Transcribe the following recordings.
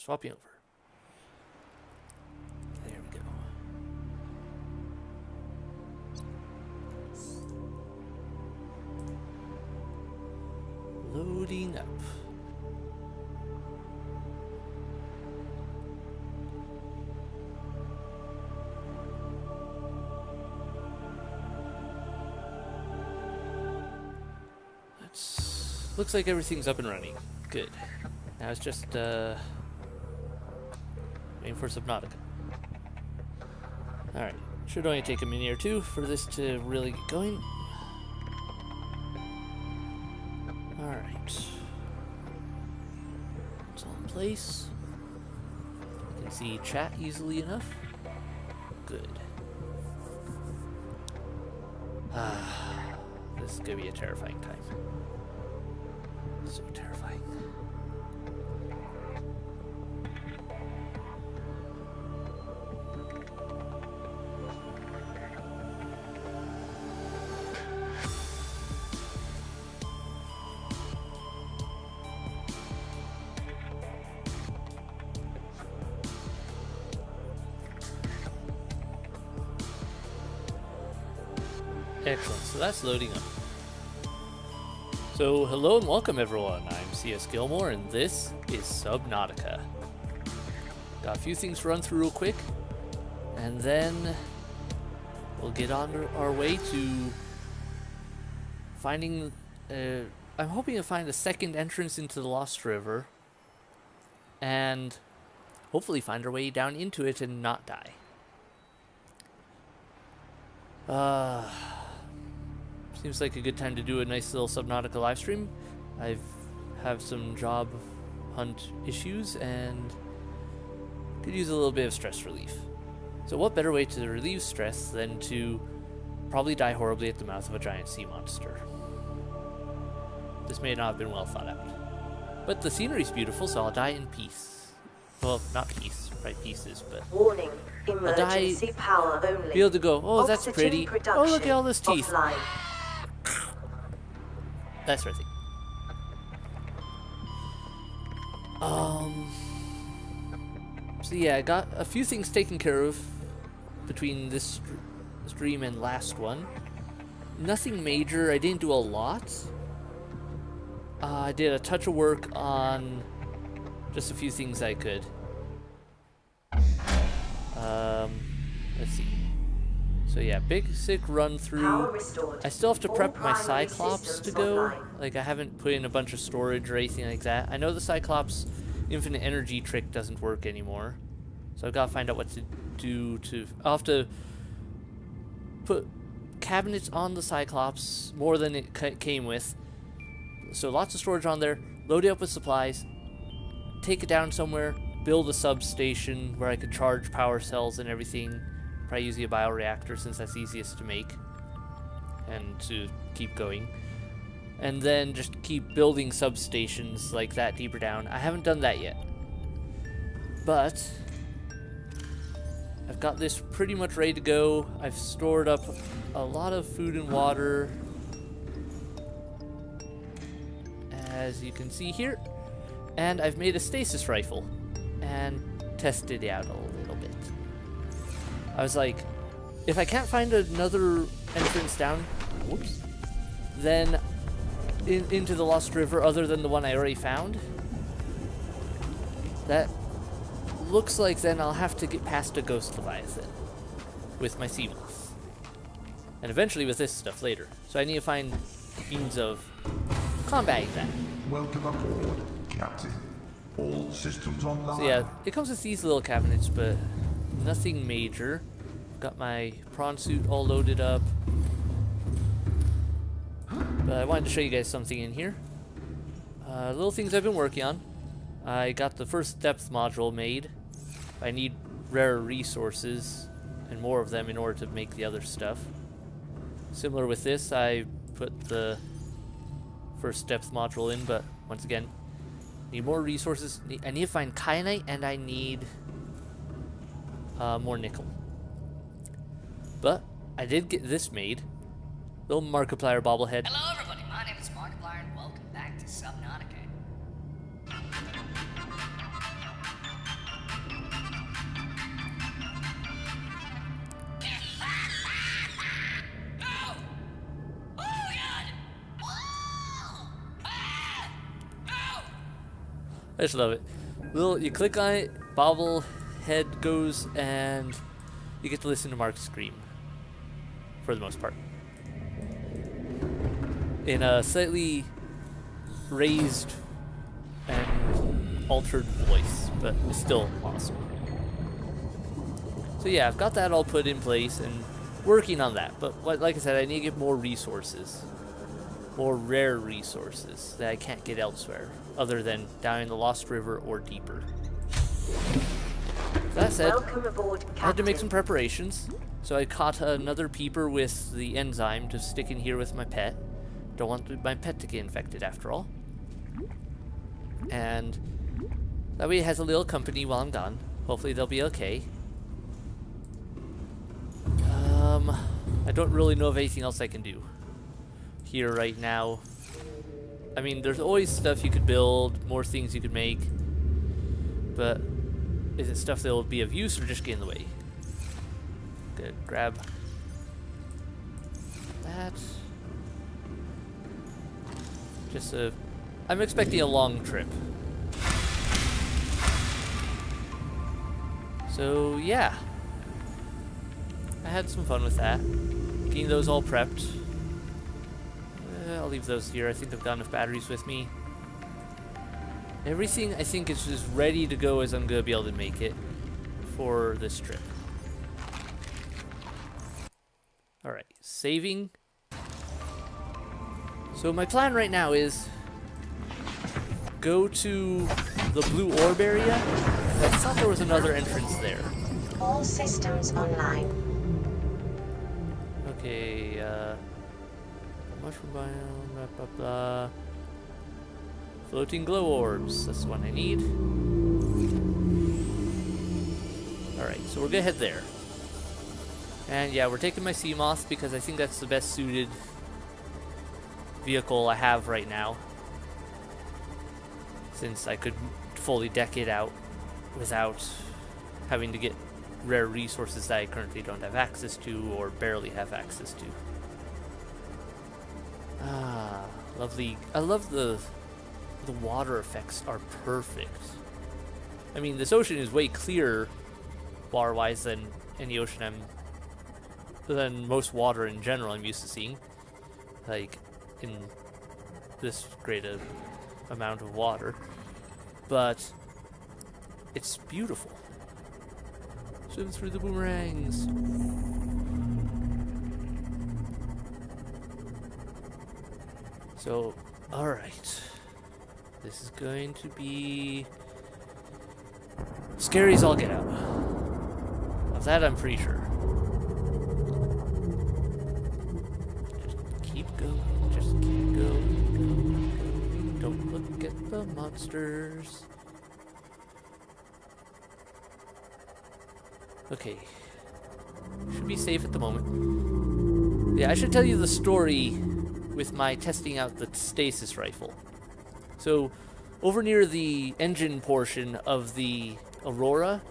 swapping over. There we go. Loading up. Looks like everything's up and running. Good. Now it's just waiting for Subnautica. Alright. Should only take a minute or two for this to really get going. Alright. It's all in place. You can see chat easily enough. Good. This is gonna be a terrifying time. So terrifying. Excellent, so that's loading up. So, hello and welcome everyone, I'm CS Gilmore and this is Subnautica. Got a few things to run through real quick, and then we'll get on our way to finding, I'm hoping to find a second entrance into the Lost River, and hopefully find our way down into it and not die. Seems like a good time to do a nice little Subnautica live stream. I have some job hunt issues and could use a little bit of stress relief. So what better way to relieve stress than to probably die horribly at the mouth of a giant sea monster. This may not have been well thought out. But the scenery's beautiful, so I'll die in peace. Well, not peace, right, pieces, but warning, emergency power only. Be able to go, oh, that's Oxygen pretty. Oh, look at all this teeth. Offline. That sort of thing. So yeah, I got a few things taken care of between this stream and last one. Nothing major. I didn't do a lot. I did a touch of work on just a few things I could. Let's see. So yeah, basic run through. I still have to prep my Cyclops to go. Like, I haven't put in a bunch of storage or anything like that. I know the Cyclops infinite energy trick doesn't work anymore. So I've got to find out what to do to... I'll have to put cabinets on the Cyclops, more than it came with. So lots of storage on there, load it up with supplies, take it down somewhere, build a substation where I could charge power cells and everything. Probably using a bioreactor since that's easiest to make and to keep going. And then just keep building substations like that deeper down. I haven't done that yet. But I've got this pretty much ready to go. I've stored up a lot of food and water, as you can see here. And I've made a stasis rifle and tested it out a little bit. I was like, if I can't find another entrance down, whoops, then into the Lost River other than the one I already found, that looks like then I'll have to get past a ghost Leviathan with my sea moth. And eventually with this stuff later. So I need to find means of combating that. Welcome aboard, Captain. All systems online. So yeah, it comes with these little cabinets, but nothing major. Got my prawn suit all loaded up. But I wanted to show you guys something in here. Little things I've been working on. I got the first depth module made. I need rare resources and more of them in order to make the other stuff. Similar with this, I put the first depth module in, but once again, need more resources. I need to find kyanite, and I need more nickel. But I did get this made. Little Markiplier bobblehead. Hello everybody, my name is Markiplier and welcome back to Subnautica. I just love it. You click on it, bobble head goes, and you get to listen to Mark scream. For the most part. In a slightly raised and altered voice, but it's still awesome. So yeah, I've got that all put in place and working on that. But like I said, I need to get more resources. More rare resources that I can't get elsewhere, other than down in the Lost River or deeper. That said, I had to make some preparations. So I caught another peeper with the enzyme to stick in here with my pet. Don't want my pet to get infected after all. And that way it has a little company while I'm gone. Hopefully they'll be okay. I don't really know of anything else I can do here right now. I mean, there's always stuff you could build, more things you could make. But is it stuff that will be of use or just get in the way? Good, grab that. Just I'm expecting a long trip. So yeah, I had some fun with that. Getting those all prepped. I'll leave those here. I think I've got enough batteries with me. Everything I think is as ready to go as I'm gonna be able to make it for this trip. Alright, saving. So my plan right now is go to the blue orb area. I thought there was another entrance there. All systems online. Okay, mushroom biome, blah blah blah. Floating glow orbs, that's the one I need. Alright, so we're gonna head there. And yeah, we're taking my Seamoth because I think that's the best suited vehicle I have right now. Since I could fully deck it out without having to get rare resources that I currently don't have access to or barely have access to. Ah, lovely. I love the water effects are perfect. I mean, this ocean is way clearer water-wise than any ocean than most water in general I'm used to seeing. Like, in this great amount of water. But it's beautiful. Swim through the boomerangs. So, alright. This is going to be scary as all get out. Of that I'm pretty sure. Just keep going, just keep going. Don't look at the monsters. Okay. Should be safe at the moment. Yeah, I should tell you the story with my testing out the stasis rifle. So, over near the engine portion of the Aurora,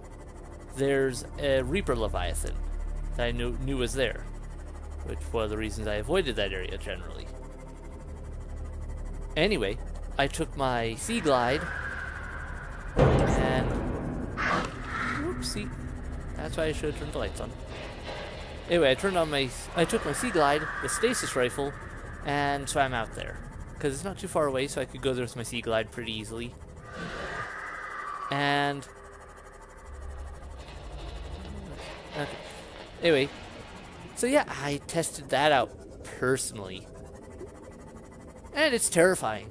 there's a Reaper Leviathan that I knew was there, which was one of the reasons I avoided that area generally. Anyway, I took my Sea Glide, and whoopsie, that's why I should have turned the lights on. Anyway, I took my Sea Glide, the stasis rifle, and swam out there. Because it's not too far away, so I could go there with my Sea Glide pretty easily. And okay. Anyway, so yeah, I tested that out personally. And it's terrifying.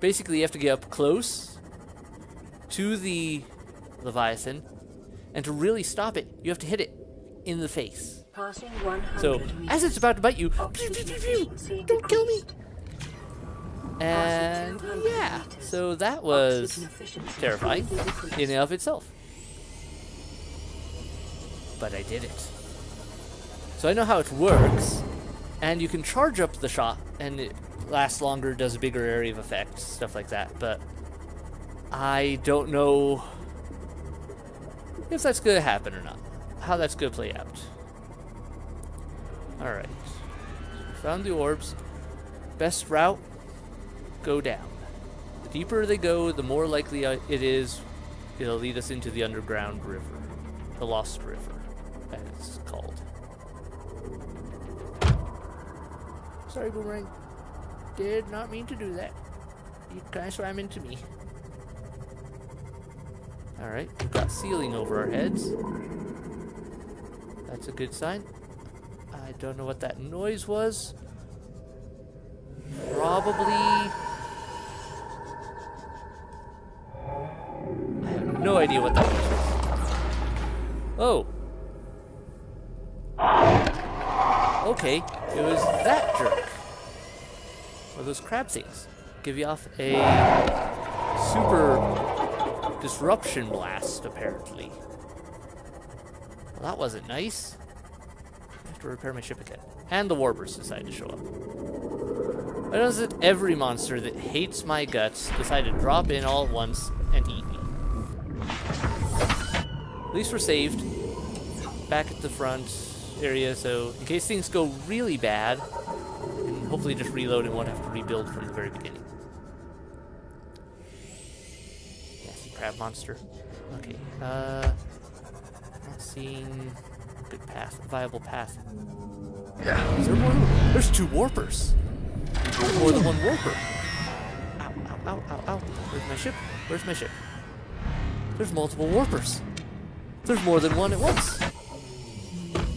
Basically, you have to get up close to the Leviathan, and to really stop it, you have to hit it in the face. So, as it's about to bite you, pew, pew, pew, pew, don't kill me! And yeah, so that was terrifying in and of itself. But I did it. So I know how it works, and you can charge up the shot, and it lasts longer, does a bigger area of effect, stuff like that, but I don't know if that's going to happen or not, how that's going to play out. Alright, so we found the orbs. Best route, go down. deeper they go, the more likely it'll lead us into the underground river. The Lost River, as it's called. Sorry, Boomerang. Did not mean to do that. You kind of swam into me. Alright, we've got ceiling over our heads. That's a good sign. I don't know what that noise was. Probably... I have no idea what that was. Oh. Okay, it was that jerk. Or those crab things. Give you off a super disruption blast, apparently. Well, that wasn't nice. I have to repair my ship again. And the warpers decide to show up. Why doesn't every monster that hates my guts decide to drop in all at once and eat me? At least we're saved. Back at the front area, so in case things go really bad, and hopefully just reload and won't have to rebuild from the very beginning. Nasty crab monster. Okay, not seeing a good path, a viable path. Is there more? There's 2 warpers. There's more than 1 warper. Ow, ow, ow, ow, ow. Where's my ship? Where's my ship? There's multiple warpers. There's more than 1 at once.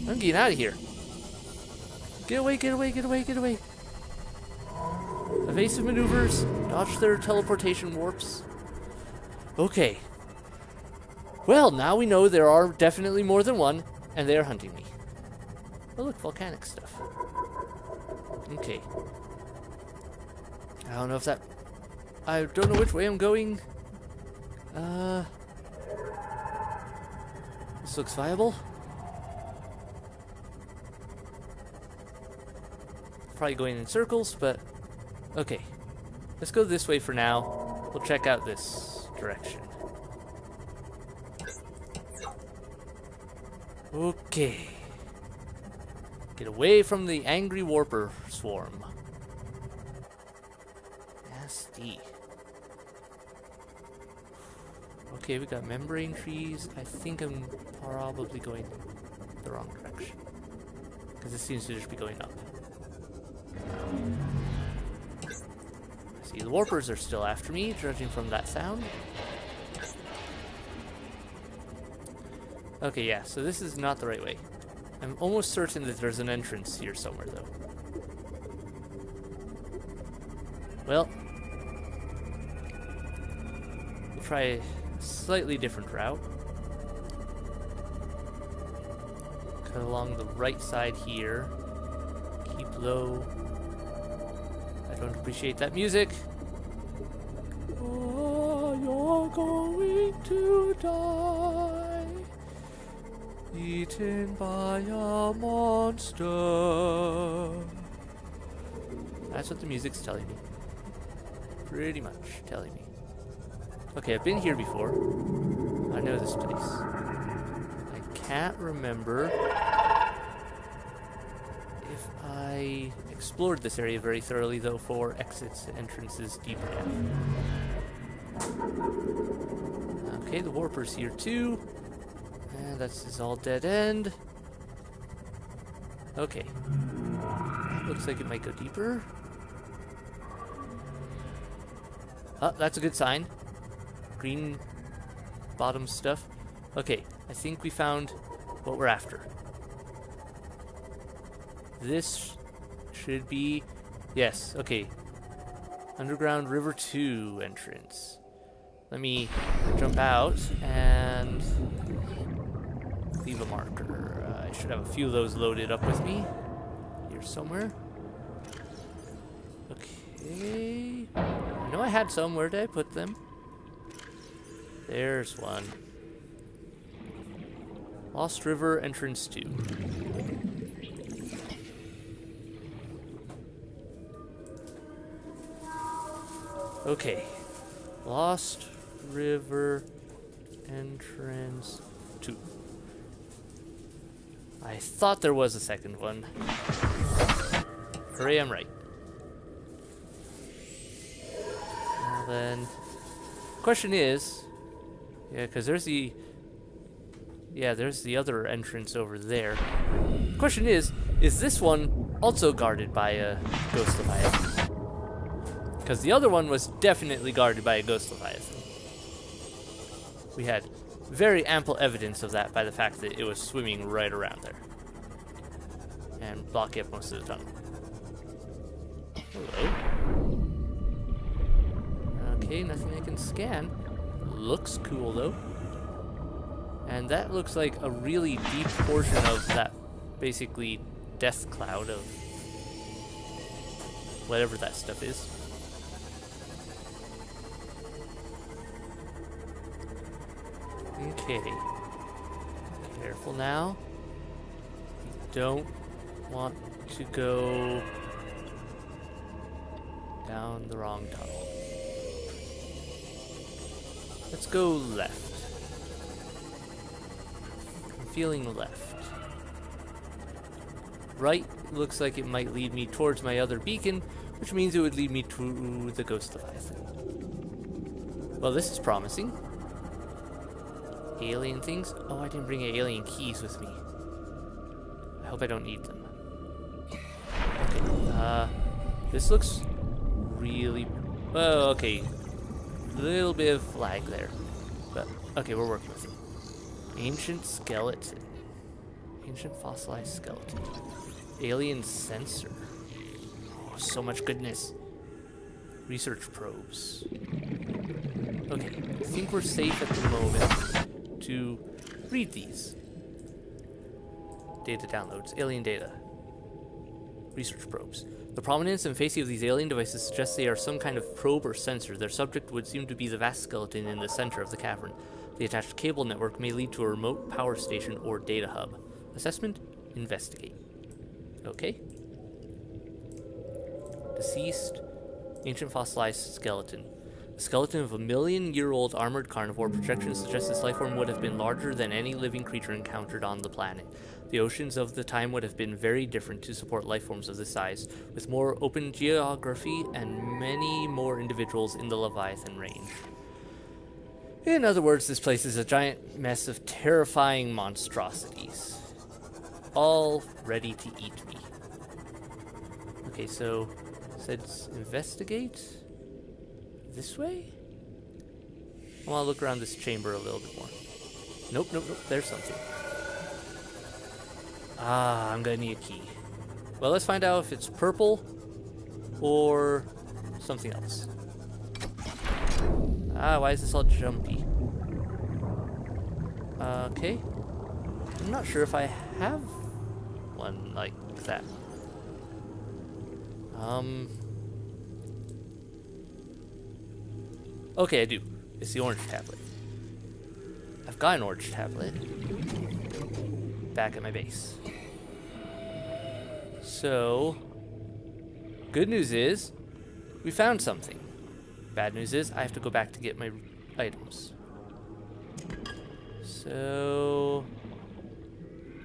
I'm getting out of here. Get away, get away, get away, get away. Evasive maneuvers. Dodge their teleportation warps. Okay. Well, now we know there are definitely more than 1, and they are hunting me. Oh, look, volcanic stuff. Okay. I don't know if that... I don't know which way I'm going. This looks viable. Probably going in circles, but... Okay. Let's go this way for now. We'll check out this direction. Okay. Get away from the angry warper swarm. Nasty. Okay, we got membrane trees. I think I'm probably going the wrong direction. Because this seems to just be going up. See, the warpers are still after me, judging from that sound. Okay, yeah, so this is not the right way. I'm almost certain that there's an entrance here somewhere, though. Well, we'll try a slightly different route. Cut along the right side here. Keep low. I don't appreciate that music. Oh, you're going to die. Eaten by a monster. That's what the music's telling me. Pretty much telling me. Okay, I've been here before. I know this place. I can't remember if I explored this area very thoroughly, though, for exits and entrances deeper down. Okay, the warper's here too. And this is all dead end. Okay. Looks like it might go deeper. Oh, that's a good sign. Green bottom stuff. Okay, I think we found what we're after. This should be... Yes, okay. Underground River 2 entrance. Let me jump out and leave a marker. I should have a few of those loaded up with me. Here somewhere. Okay. I know I had some. Where did I put them? There's one. Lost River entrance 2. Okay. Lost River entrance 2. I thought there was a second one. Hooray, I'm right. Well then, question is, yeah, because there's the other entrance over there. Question is this one also guarded by a ghost leviathan? Because the other one was definitely guarded by a ghost leviathan. We had very ample evidence of that by the fact that it was swimming right around there and blocking up most of the tunnel. Hello. Okay, nothing I can scan. Looks cool though. And that looks like a really deep portion of that basically death cloud of whatever that stuff is. Okay. Careful now. You don't want to go down the wrong tunnel. Let's go left. I'm feeling left. Right looks like it might lead me towards my other beacon, which means it would lead me to the Ghost Leviathan. Well, this is promising. Alien things? Oh, I didn't bring any alien keys with me. I hope I don't need them. Okay, this looks really... well, okay. Little bit of lag there. But, okay, we're working with it. Ancient skeleton. Ancient fossilized skeleton. Alien sensor. Oh, so much goodness. Research probes. Okay, I think we're safe at the moment to read these. Data downloads. Alien data. Research probes. The prominence and facing of these alien devices suggests they are some kind of probe or sensor. Their subject would seem to be the vast skeleton in the center of the cavern. The attached cable network may lead to a remote power station or data hub. Assessment? Investigate. Okay. Deceased. Ancient fossilized skeleton. A skeleton of a million-year-old armored carnivore. Projections suggest this lifeform would have been larger than any living creature encountered on the planet. The oceans of the time would have been very different to support lifeforms of this size, with more open geography and many more individuals in the Leviathan range. In other words, this place is a giant mess of terrifying monstrosities, all ready to eat me. Okay, so said investigate this way? I want to look around this chamber a little bit more. Nope, nope, nope, there's something. Ah, I'm gonna need a key. Well, let's find out if it's purple or something else. Ah, why is this all jumpy? Okay. I'm not sure if I have one like that. Okay, I do. It's the orange tablet. I've got an orange tablet back at my base. So, good news is we found something. Bad news is I have to go back to get my items. So,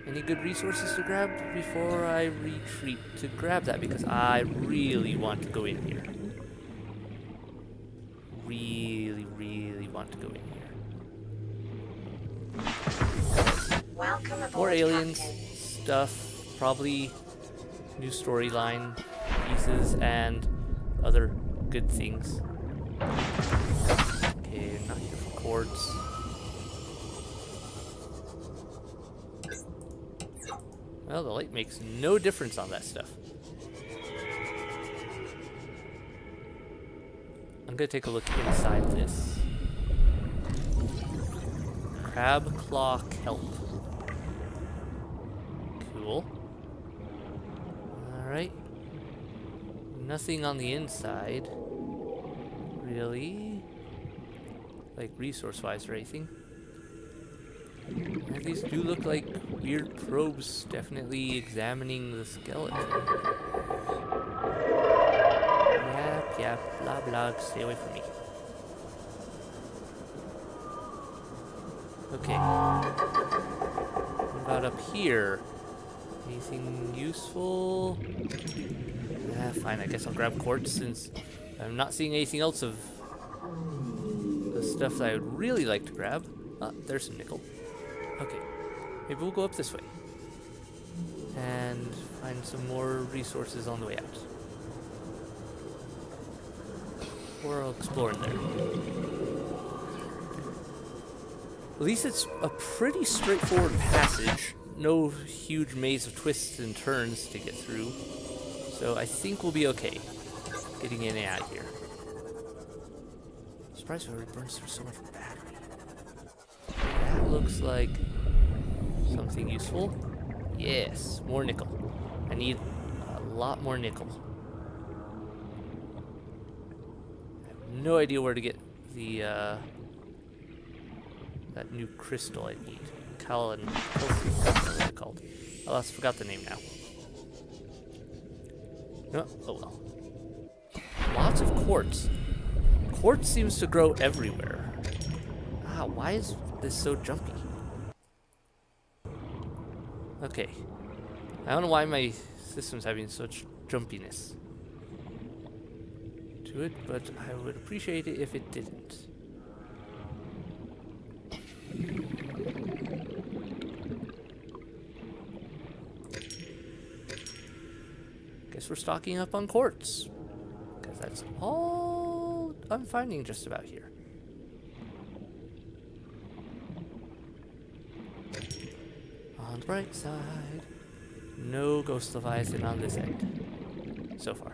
any good resources to grab before I retreat to grab that? Because I really want to go in here. Really, really want to go in here. Welcome aboard, More aliens, Captain. stuff, probably new storyline pieces and other good things. Okay, not here for cords. Well, the light makes no difference on that stuff. I'm gonna take a look inside this. Crab claw kelp. Cool. Alright. Nothing on the inside. Really? Like resource-wise or anything. And these do look like weird probes definitely examining the skeleton. Yap, blah blah, stay away from me. Okay. What about up here? Anything useful? Fine, I guess I'll grab quartz since I'm not seeing anything else of stuff that I would really like to grab. There's some nickel. Okay, maybe we'll go up this way and find some more resources on the way out. Or I'll explore in there. At least it's a pretty straightforward passage. No huge maze of twists and turns to get through. So I think we'll be okay getting in and out of here. I'm surprised it already burns through so much battery. That looks like something useful. Yes, more nickel. I need a lot more nickel. I have no idea where to get the that new crystal I need. Callan, what's it called? Oh, I forgot the name now. No, oh well. Lots of quartz. Quartz seems to grow everywhere. Why is this so jumpy? Okay. I don't know why my system's having such jumpiness to it, but I would appreciate it if it didn't. Guess we're stocking up on quartz, because that's all I'm finding just about here. On the bright side, no ghost leviathan on this end so far.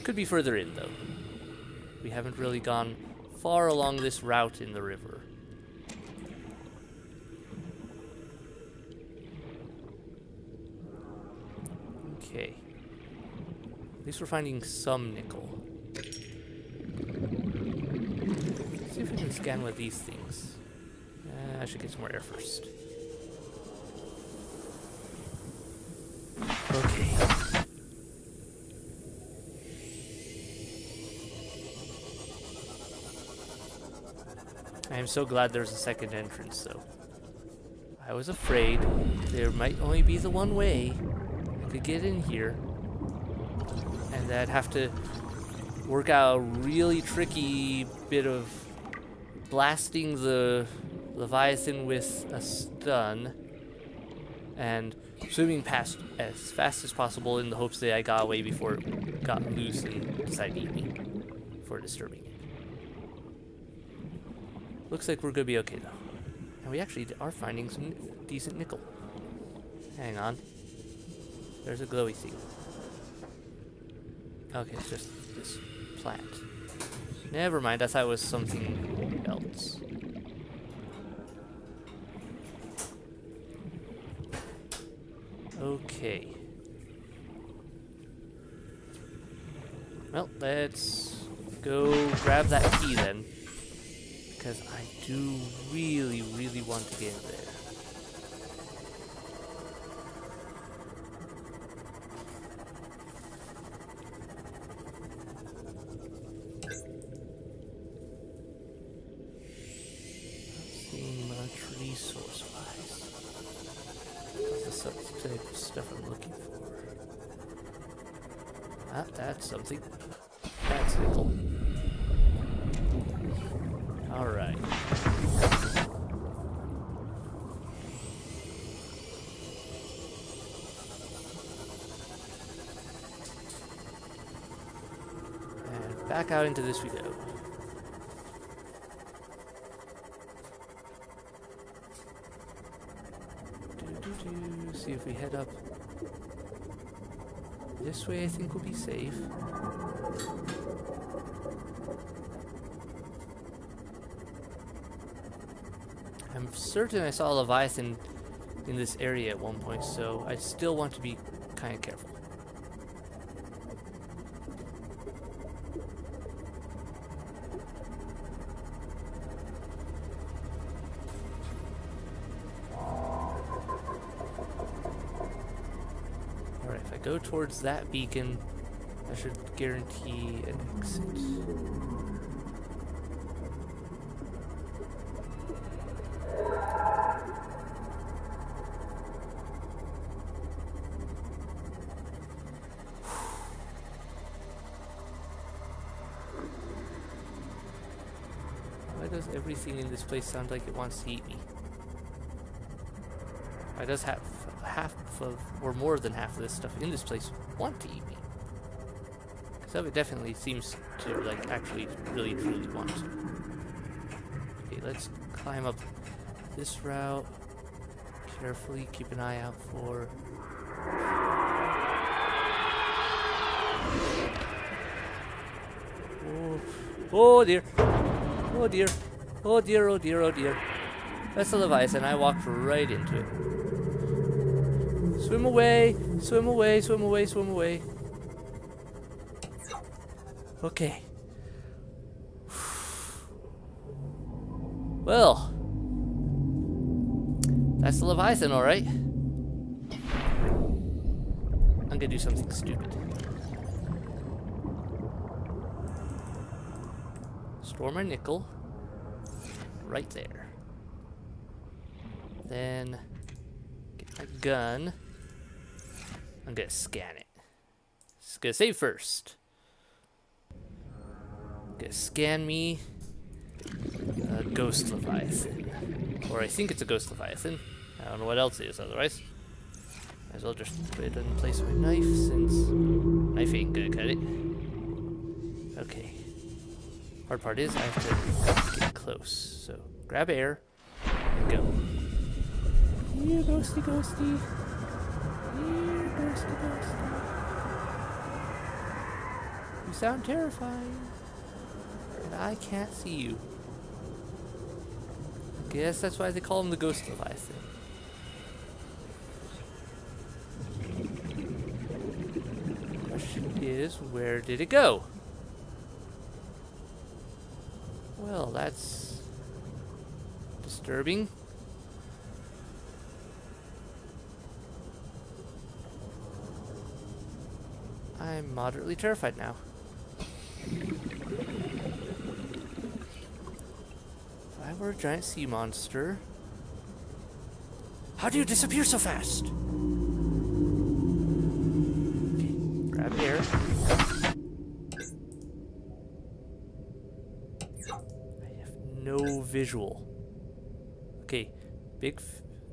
Could be further in though. We haven't really gone far along this route in the river. Okay. At least we're finding some nickel. Let's see if we can scan one of these things. I should get some more air first. Okay. I am so glad there's a second entrance, though. I was afraid there might only be the one way I could get in here, and that I'd have to work out a really tricky bit of blasting the Leviathan with a stun and swimming past as fast as possible in the hopes that I got away before it got loose and decided to eat me for disturbing it. Looks like we're gonna be okay though. And we actually are finding some decent nickel. Hang on. There's a glowy thing. Okay, it's just this plant. Never mind, I thought it was something else. Okay. Well, let's go grab that key then. Because I do really, really want to get in there. Resource-wise, that's the type of stuff I'm looking for. That's something. That's nickel. All right. And back out into this we go. See if we head up this way, I think we'll be safe. I'm certain I saw a Leviathan in this area at one point, so I still want to be kind of careful. Go towards that beacon. I should guarantee an exit. does everything in this place sound like it wants to eat me? Why does half of, or more than half of this stuff in this place want to eat me? Some of it definitely seems to, like, actually really, truly want to. Okay, let's climb up this route. Carefully keep an eye out for... Oh, oh dear. Oh dear. Oh dear, oh dear, oh dear. That's the Leviathan. I walked right into it. Swim away, swim away, swim away, swim away. Okay. Well, that's the Leviathan, alright. I'm gonna do something stupid. Store my nickel right there. Then get my gun. I'm gonna scan it. Just gonna save first. Gonna scan me a ghost Leviathan. Or I think it's a ghost Leviathan. I don't know what else it is otherwise. Might as well just put it in place of my knife since knife ain't gonna cut it. Okay. Hard part is I have to get close. So grab air and go. Here, ghosty, ghosty. Here, ghosty, ghosty. You sound terrifying. And I can't see you. I guess that's why they call him the Ghost Leviathan. Question is, where did it go? Well, that's disturbing. I'm moderately terrified now. If I were a giant sea monster... How do you disappear so fast? Okay, grab air. I have no visual. Okay, big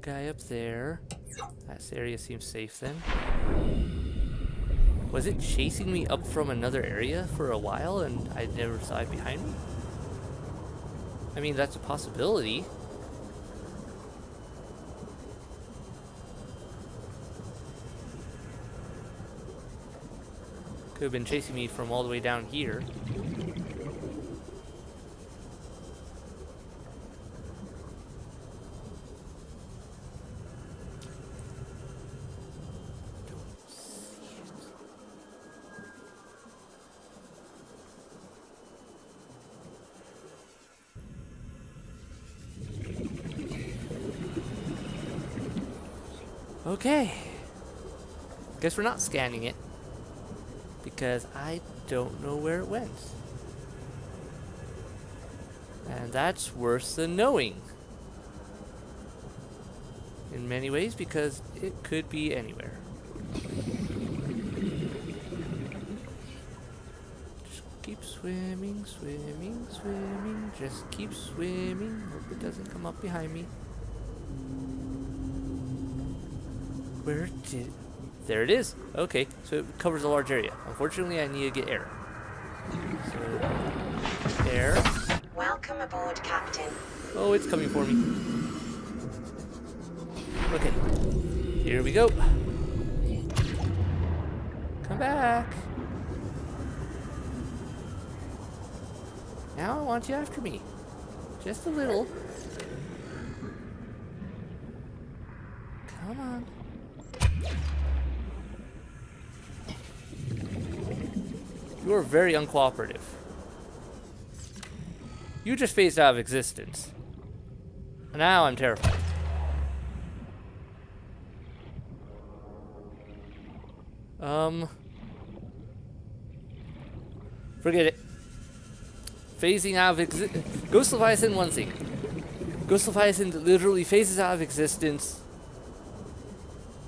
guy up there. That area seems safe then. Was it chasing me up from another area for a while and I never saw it behind me? I mean, that's a possibility. Could have been chasing me from all the way down here. Okay. Guess we're not scanning it. Because I don't know where it went. And that's worse than knowing. In many ways, because it could be anywhere. Just keep swimming, swimming, swimming. Just keep swimming. Hope it doesn't come up behind me. Where did... There it is. Okay, so it covers a large area. Unfortunately, I need to get air. So, air. Welcome aboard, Captain. Oh, it's coming for me. Okay, here we go. Come back. Now I want you after me. Just a little. Come on. You are very uncooperative. You just phased out of existence. Now I'm terrified. Forget it. Phasing out of existence. Ghost Leviathan, one thing. Ghost Leviathan literally phases out of existence.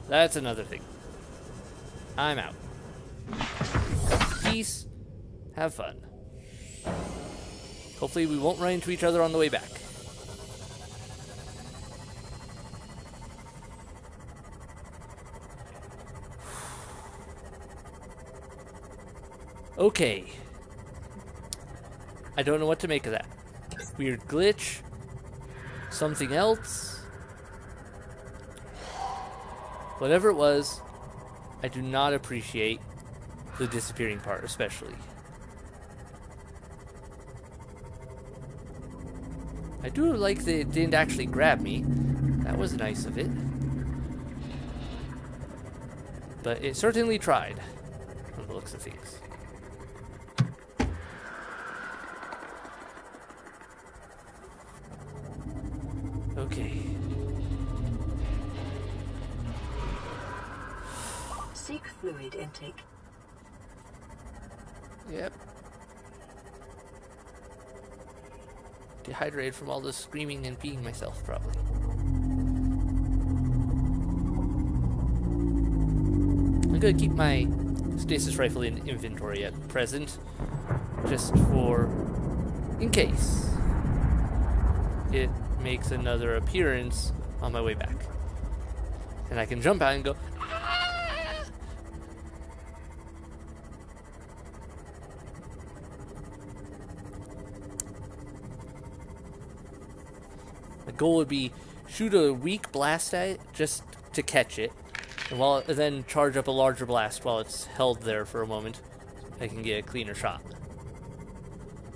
That's another thing. I'm out. Peace. Have fun. Hopefully we won't run into each other on the way back. Okay. I don't know what to make of that. Weird glitch. Something else. Whatever it was, I do not appreciate the disappearing part, especially. I do like that it didn't actually grab me. That was nice of it. But it certainly tried, from the looks of things. Okay. Seek fluid intake. Yep. Dehydrated from all this screaming and peeing myself, probably. I'm gonna keep my stasis rifle in inventory at present, just for in case it makes another appearance on my way back. And I can jump out and go, "Ah!" My goal would be shoot a weak blast at it just to catch it, and then charge up a larger blast while it's held there for a moment. I can get a cleaner shot.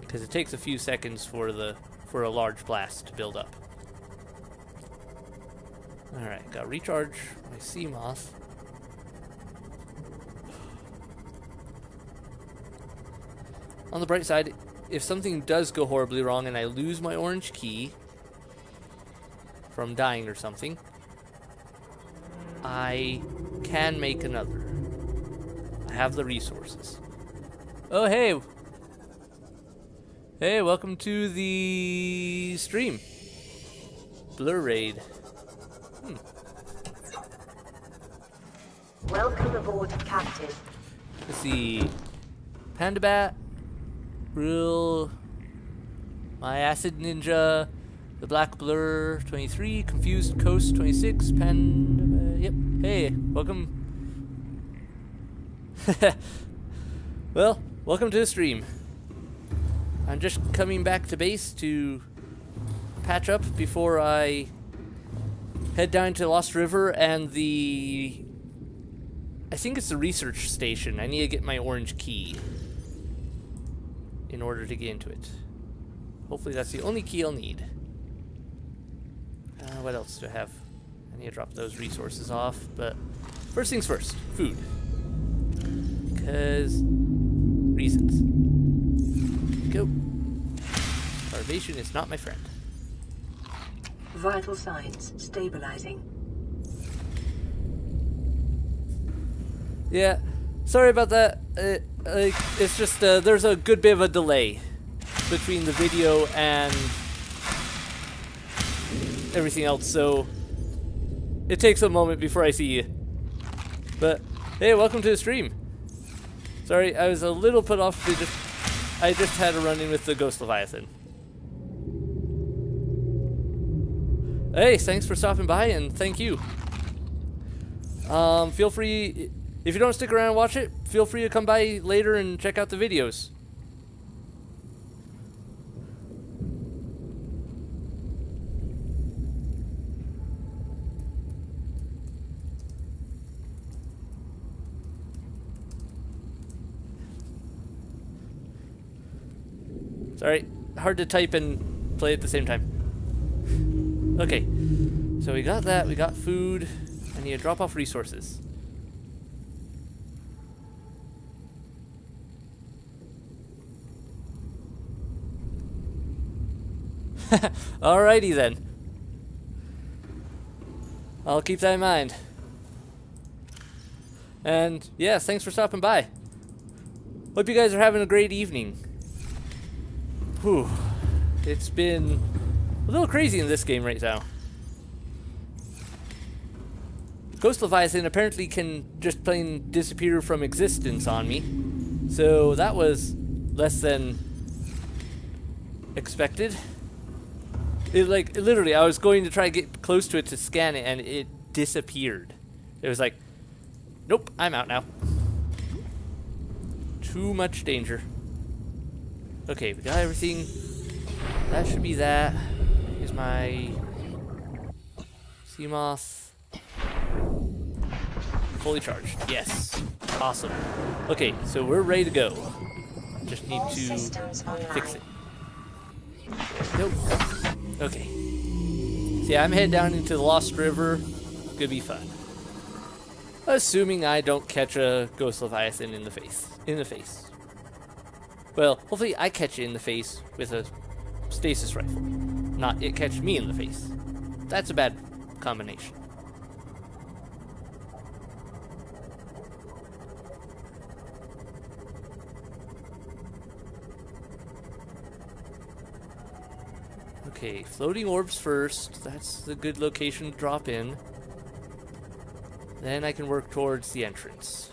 Because it takes a few seconds for a large blast to build up. Alright, gotta recharge my sea moth. On the bright side, if something does go horribly wrong and I lose my orange key from dying or something, I can make another. I have the resources. Oh, hey! Hey, welcome to the stream. Blur Raid. Welcome aboard, Captain. Let's see. Panda Bat. Real. My Acid Ninja. The Black Blur 23. Confused Coast 26. Panda. Yep. Hey, welcome. Well, welcome to the stream. I'm just coming back to base to patch up before I head down to Lost River and I think it's the research station. I need to get my orange key in order to get into it. Hopefully that's the only key I'll need. What else do I have? I need to drop those resources off, but first things first, food. Because reasons. Go. Starvation is not my friend. Vital signs stabilizing. Yeah, sorry about that. It's just there's a good bit of a delay between the video and everything else, so it takes a moment before I see you. But hey, welcome to the stream. Sorry, I was a little put off. I just had a run-in with the Ghost Leviathan. Hey, thanks for stopping by, and thank you. Feel free, if you don't stick around and watch it, feel free to come by later and check out the videos. Sorry, hard to type and play at the same time. Okay, so we got that, we got food. I need to drop off resources. Alrighty then. I'll keep that in mind. And yeah, thanks for stopping by. Hope you guys are having a great evening. Whew. It's been a little crazy in this game right now. Ghost Leviathan apparently can just plain disappear from existence on me. So that was less than expected. It like literally, I was going to try to get close to it to scan it, and it disappeared. It was like, nope, I'm out now. Too much danger. Okay, we got everything. That should be that. Here's my sea moth. Fully charged. Yes. Awesome. Okay, so we're ready to go. Just need to fix it. Nope. Okay. See, I'm headed down into the Lost River. Gonna be fun. Assuming I don't catch a ghost leviathan in the face. Well, hopefully I catch it in the face with a stasis rifle. Not it catch me in the face. That's a bad combination. Okay, floating orbs first. That's the good location to drop in. Then I can work towards the entrance.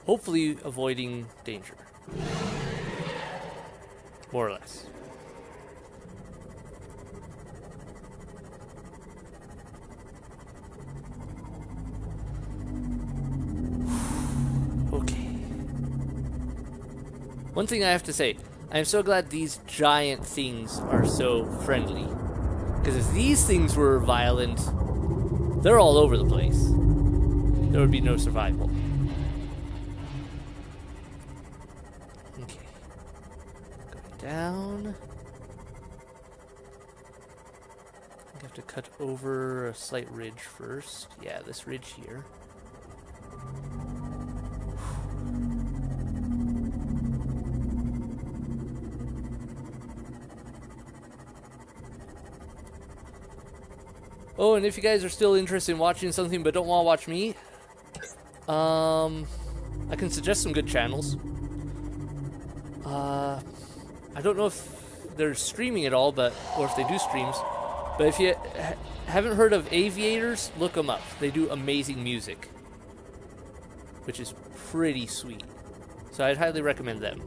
Hopefully avoiding danger. More or less. Okay. One thing I have to say, I am so glad these giant things are so friendly. Because if these things were violent, they're all over the place. There would be no survival. Okay. Going down. I have to cut over a slight ridge first. Yeah, this ridge here. Oh, and if you guys are still interested in watching something but don't want to watch me, I can suggest some good channels. I don't know if they're streaming at all, or if they do streams, but if you haven't heard of Aviators, look them up. They do amazing music, which is pretty sweet. So I'd highly recommend them.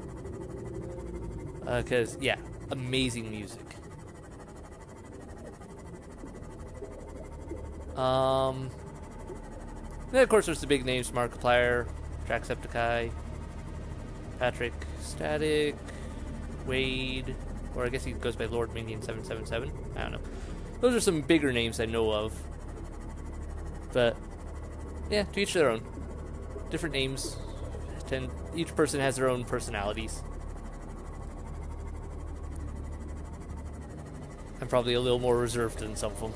Because, yeah, amazing music. Then of course there's the big names: Markiplier, Jacksepticeye, Patrick, Static, Wade, or I guess he goes by Lord Minion 777. I don't know. Those are some bigger names I know of. But yeah, to each their own. Different names. Each person has their own personalities. I'm probably a little more reserved than some of them.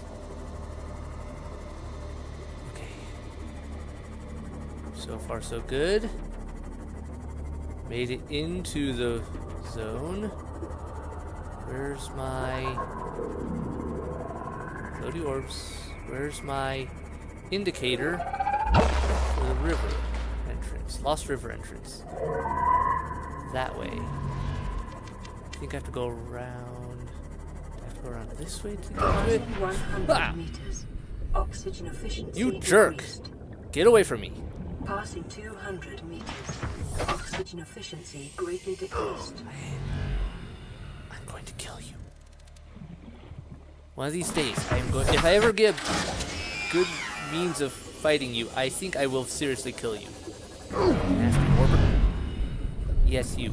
So far, so good. Made it into the zone. Where's my floaty orbs? Where's my indicator for the river entrance? Lost River entrance. That way. I think I have to go around. I have to go around this way to get to it. 100 Ah! meters. Oxygen efficiency You jerk! increased. Get away from me. Passing 200 meters. Oxygen efficiency greatly decreased. I'm going to kill you. One of these days, I am going. If I ever get good means of fighting you, I think I will seriously kill you. Nasty warper. Yes, you.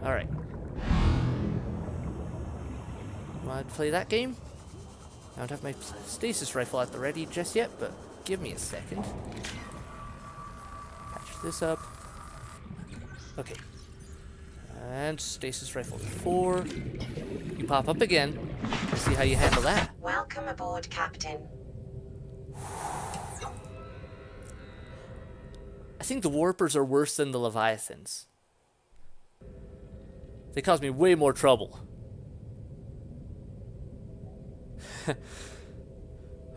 All right. Want to play that game? I don't have my stasis rifle at the ready just yet, but give me a second. Patch this up. Okay. And stasis rifle 4. You pop up again. Let's see how you handle that. Welcome aboard, Captain. I think the warpers are worse than the leviathans. They cause me way more trouble.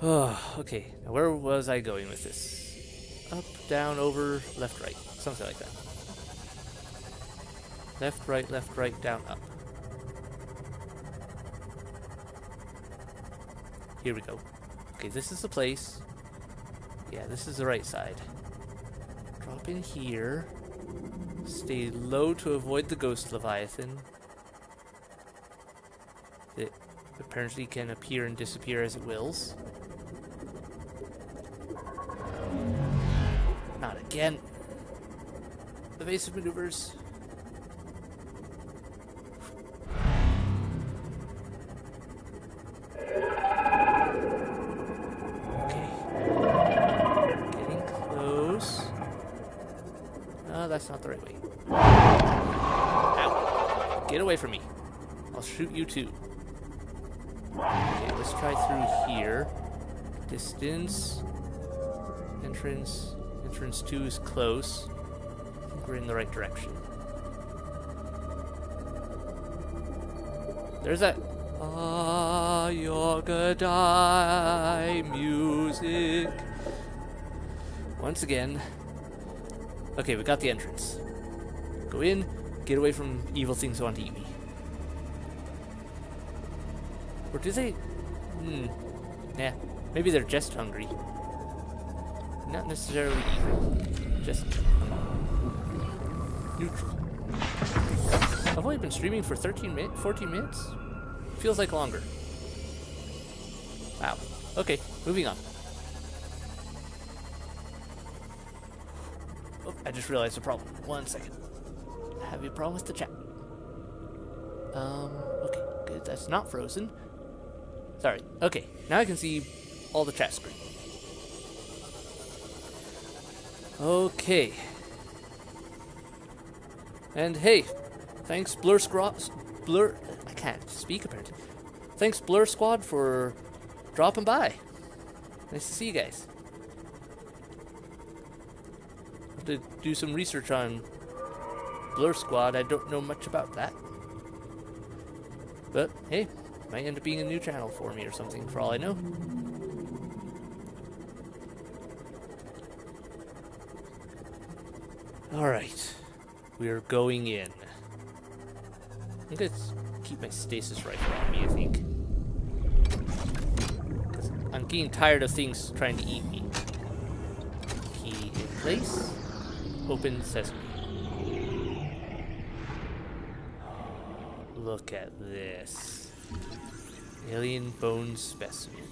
Oh, okay. Now where was I going with this? Up, down, over, left, right. Something like that. Left, right, down, up. Here we go. Okay, this is the place. Yeah, this is the right side. Drop in here. Stay low to avoid the ghost leviathan. apparently can appear and disappear as it wills. Not again. Evasive maneuvers. Okay. Getting close. No, that's not the right way. Ow. Get away from me. I'll shoot you too. Okay, let's try through here. Distance. Entrance. Entrance 2 is close. I think we're in the right direction. There's that Ah, you're gonna die music. Once again. Okay, we got the entrance. Go in, get away from evil things who want to eat me. Or do they? Nah. Maybe they're just hungry. Not necessarily evil. Just neutral. I've only been streaming for 14 minutes? Feels like longer. Wow. Okay, moving on. Oh, I just realized a problem. 1 second. I have a problem with the chat. Okay, good. That's not frozen. Sorry. Okay, now I can see all the chat screen. Okay. And hey, thanks Blur I can't speak apparently. Thanks Blur Squad for dropping by. Nice to see you guys. Have to do some research on Blur Squad. I don't know much about that. But hey, might end up being a new channel for me or something for all I know. Alright, we're going in. I'm gonna keep my stasis rifle on me, I think. Because I'm getting tired of things trying to eat me. Key in place. Open sesame. Look at this. Alien bone specimen.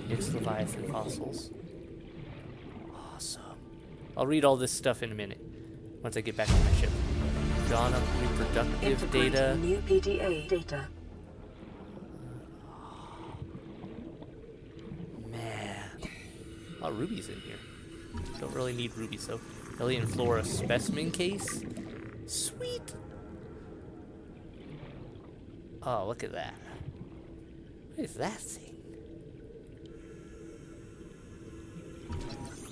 Mixed Leviathan fossils. Awesome. I'll read all this stuff in a minute, once I get back to my ship. Dawn of reproductive data. New PDA data. Man. Oh, rubies in here. Don't really need rubies though. Alien flora specimen case. Sweet. Oh, look at that. What is that thing?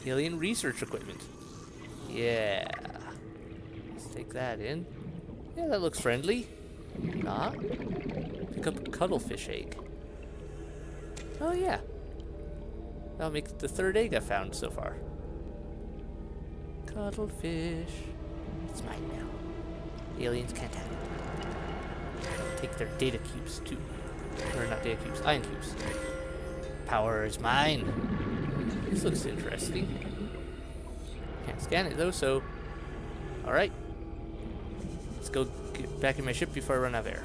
Alien research equipment. Yeah. Let's take that in. Yeah, that looks friendly. Not. Pick up a cuttlefish egg. Oh, yeah. That'll make the third egg I've found so far. Cuttlefish. It's mine now. Aliens can't have it. Take their data cubes, too. Or not data cubes, ion cubes. Power is mine. This looks interesting. Can't scan it though, so... Alright. Let's go get back in my ship before I run out of air.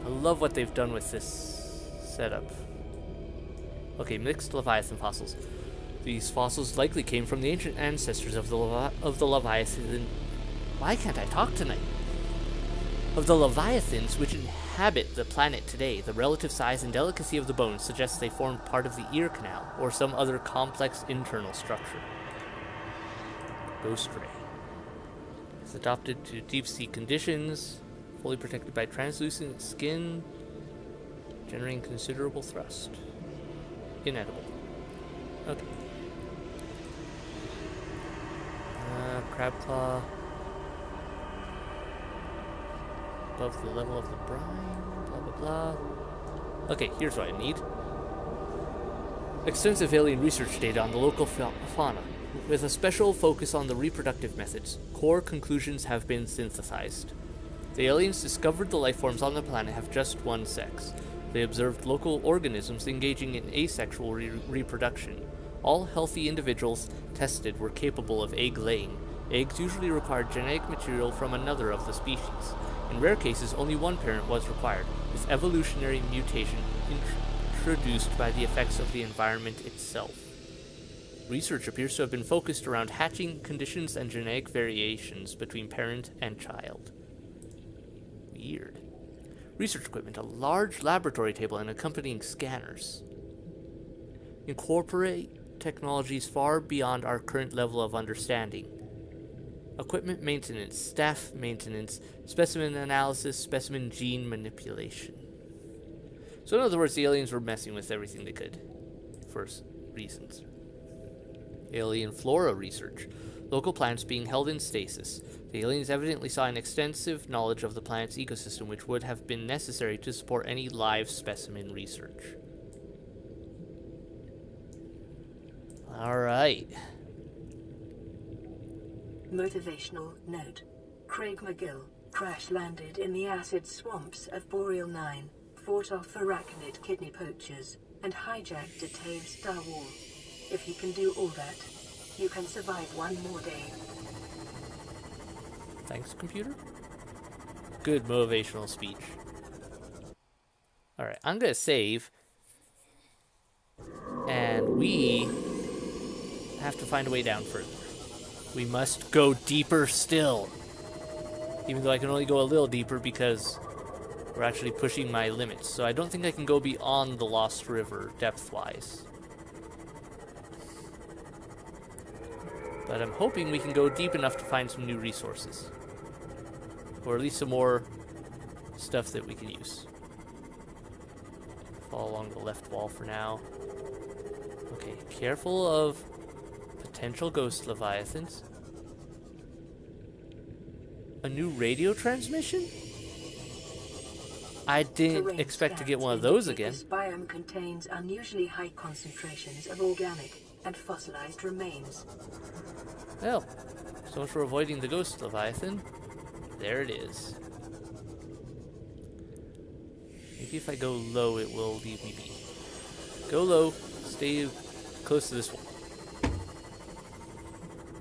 I love what they've done with this setup. Okay, mixed Leviathan fossils. These fossils likely came from the ancient ancestors of the Leviathan. Why can't I talk tonight? Of the Leviathans which inhabit the planet today. The relative size and delicacy of the bones suggests they formed part of the ear canal or some other complex internal structure. Ghost ray. It's adapted to deep sea conditions, fully protected by translucent skin, generating considerable thrust. Inedible. Okay. Crab claw. Above the level of the brine, blah blah blah. Okay, here's what I need. Extensive alien research data on the local fauna, with a special focus on the reproductive methods. Core conclusions have been synthesized. The aliens discovered the life forms on the planet have just one sex. They observed local organisms engaging in asexual reproduction. All healthy individuals tested were capable of egg laying, Eggs usually require genetic material from another of the species. In rare cases, only one parent was required, with evolutionary mutation introduced by the effects of the environment itself. Research appears to have been focused around hatching conditions and genetic variations between parent and child. Weird. Research equipment, a large laboratory table, and accompanying scanners. Incorporate technologies far beyond our current level of understanding. Equipment maintenance, staff maintenance, specimen analysis, specimen gene manipulation. So in other words, the aliens were messing with everything they could. For reasons. Alien flora research. Local plants being held in stasis. The aliens evidently saw an extensive knowledge of the planet's ecosystem which would have been necessary to support any live specimen research. Alright. Motivational note. Craig McGill crash-landed in the acid swamps of Boreal 9, fought off arachnid kidney poachers, and hijacked a Tave Star Wall. If you can do all that, you can survive one more day. Thanks, computer. Good motivational speech. Alright, I'm gonna save. And we have to find a way down further. We must go deeper still. Even though I can only go a little deeper because we're actually pushing my limits. So I don't think I can go beyond the Lost River depth-wise. But I'm hoping we can go deep enough to find some new resources. Or at least some more stuff that we can use. Fall along the left wall for now. Okay, careful of potential ghost leviathans. A new radio transmission? I didn't Terrain expect to scans get one of those indicate again. This biome contains unusually high concentrations of organic and fossilized remains. Well, so much for avoiding the ghost leviathan. There it is. Maybe if I go low, it will leave me be. Go low. Stay close to this one.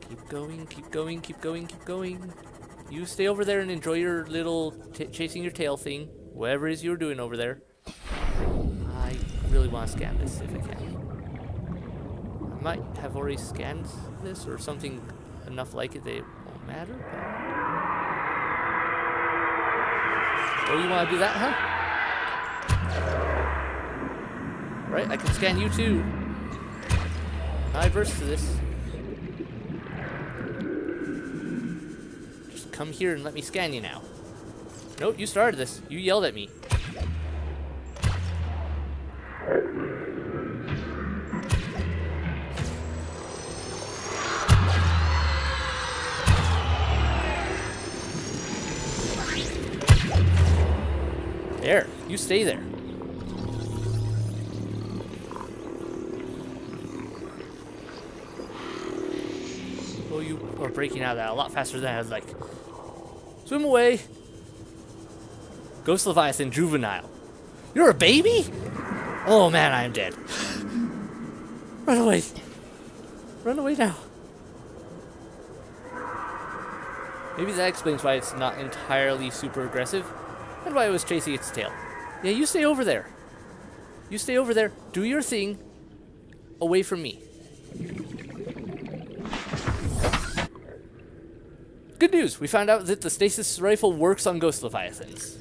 Keep going, keep going, keep going, keep going. You stay over there and enjoy your little chasing your tail thing. Whatever it is you're doing over there. I really want to scan this if I can. I might have already scanned this or something enough like it that it won't matter. But... oh, you want to do that, huh? Right, I can scan you too. I versed to this. Just come here and let me scan you now. Nope, you started this. You yelled at me. There, you stay there. Oh, you are breaking out of that a lot faster than I was like. Swim away. Ghost Leviathan juvenile. You're a baby? Oh man, I am dead. Run away. Run away now. Maybe that explains why it's not entirely super aggressive and why it was chasing its tail. Yeah, you stay over there. You stay over there. Do your thing away from me. Good news. We found out that the stasis rifle works on Ghost Leviathans.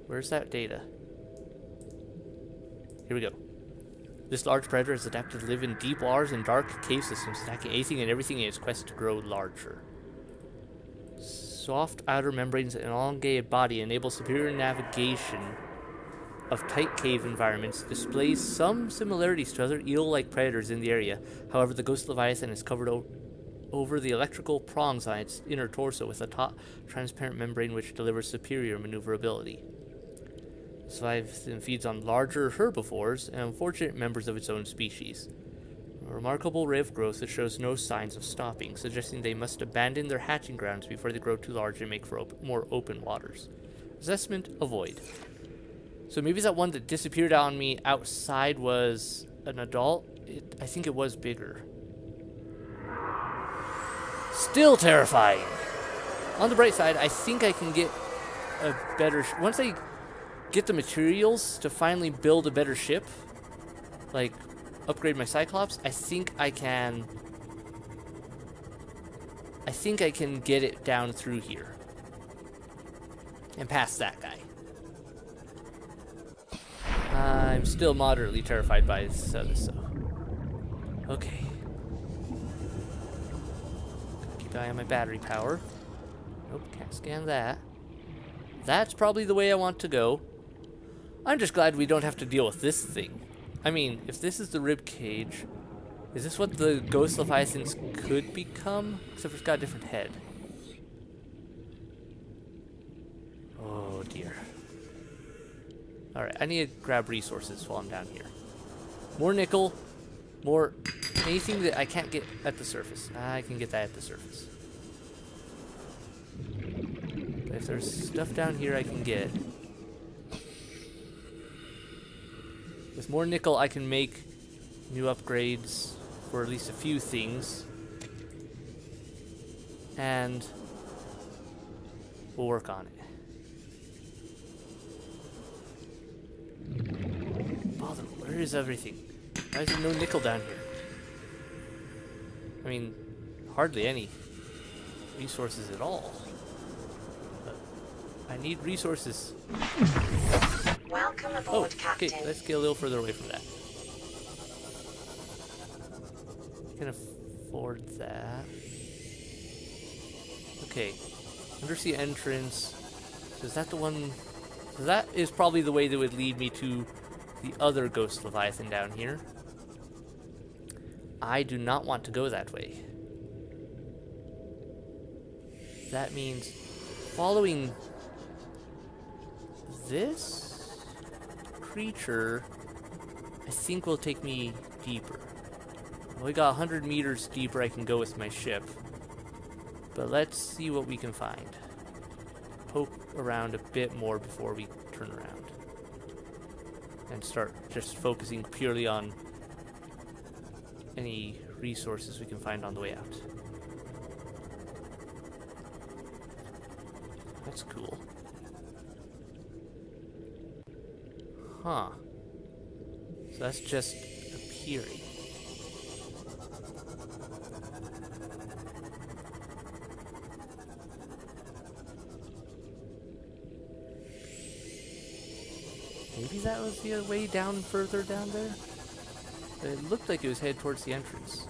Where's that data? Here we go. This large predator is adapted to live in deep waters and dark cave systems, attacking anything and everything in its quest to grow larger. Soft outer membranes and elongated body enable superior navigation of tight cave environments, displays some similarities to other eel-like predators in the area. However, the Ghost Leviathan is covered over the electrical prongs on its inner torso with a taut, transparent membrane which delivers superior maneuverability. This Leviathan feeds on larger herbivores and unfortunate members of its own species. A remarkable rate of growth that shows no signs of stopping, suggesting they must abandon their hatching grounds before they grow too large and make for more open waters. Assessment: avoid. So maybe that one that disappeared on me outside was an adult. I think it was bigger. Still terrifying. On the bright side, I think I can get a better... once I get the materials to finally build a better ship, like upgrade my Cyclops, I think I can get it down through here. And past that guy. I'm still moderately terrified by this other stuff. Okay. Keep an eye on my battery power. Nope, can't scan that. That's probably the way I want to go. I'm just glad we don't have to deal with this thing. I mean, if this is the rib cage, is this what the ghost leviathans could become? Except it's got a different head. Oh dear. Alright, I need to grab resources while I'm down here. More nickel, more anything that I can't get at the surface. I can get that at the surface. But if there's stuff down here I can get. With more nickel I can make new upgrades for at least a few things. And we'll work on it. Bother, where is everything? Why is there no nickel down here? I mean, hardly any resources at all. But I need resources. Welcome aboard, Captain. Okay, let's get a little further away from that. I can afford that. Okay, undersea entrance. So is that the one? So that is probably the way that would lead me to the other ghost leviathan down here. I do not want to go that way. That means following this creature, I think will take me deeper. We got 100 meters deeper I can go with my ship. But let's see what we can find. Poke around a bit more before we turn around. And start just focusing purely on any resources we can find on the way out. That's cool. Huh. So that's just appearing. Maybe that was the way down further down there? It looked like it was headed towards the entrance.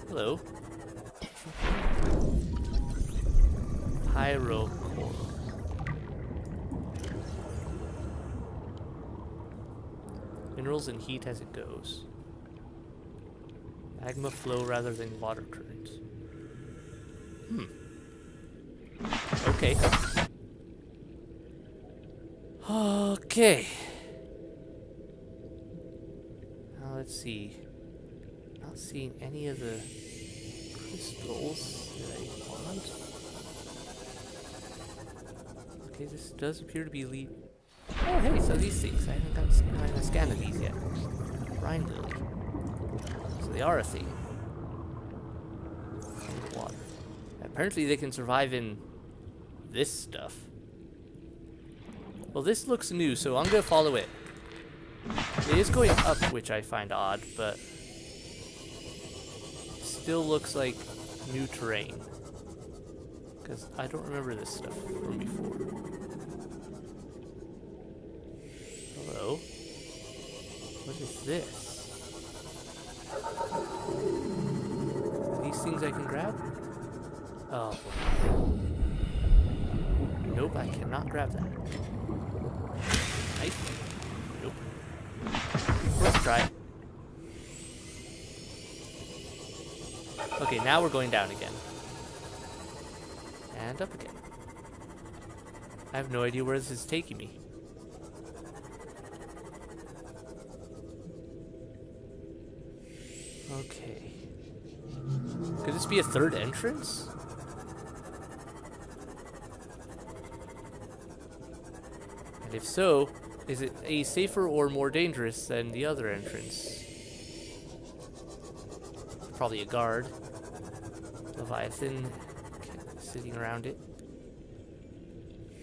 Hello. Pyrocore. Minerals and heat as it goes. Magma flow rather than water currents. Okay. Okay. Now let's see. Not seeing any of the crystals that I want. Okay, this does appear to be lead. Oh, hey, so these things. I haven't gotten a scan of these yet. Brine lily. So they are a thing. In the water. Apparently they can survive in this stuff. Well, this looks new, so I'm gonna follow it. It is going up, which I find odd, but still looks like new terrain. Because I don't remember this stuff from before. Hello? What is this? Are these things I can grab? Oh. Nope, I cannot grab that. Nice. Nope. Let's try. Okay, now we're going down again. And up again. I have no idea where this is taking me. Okay. Could this be a third entrance? And if so, Is it a safer or more dangerous than the other entrance? Probably a guard. Leviathan sitting around it.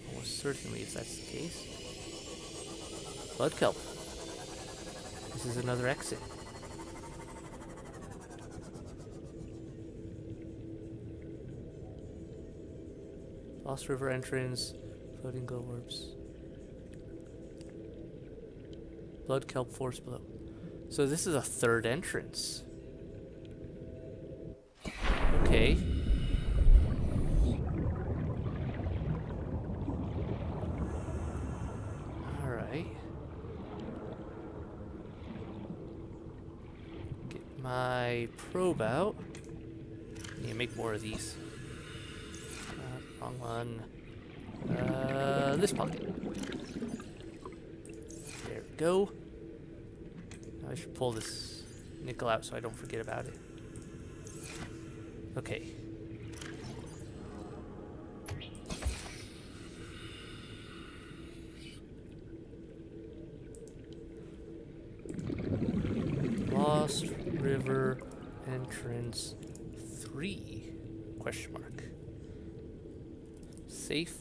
Almost certainly if that's the case. Blood kelp. This is another exit. Lost River entrance. Floating glow orbs. Blood kelp force below. So this is a third entrance. Okay. Alright. Get my probe out. Need to make more of these. Wrong one. This pocket. There we go. Now I should pull this nickel out so I don't forget about it. Okay. Lost River entrance 3? Question mark. Safe?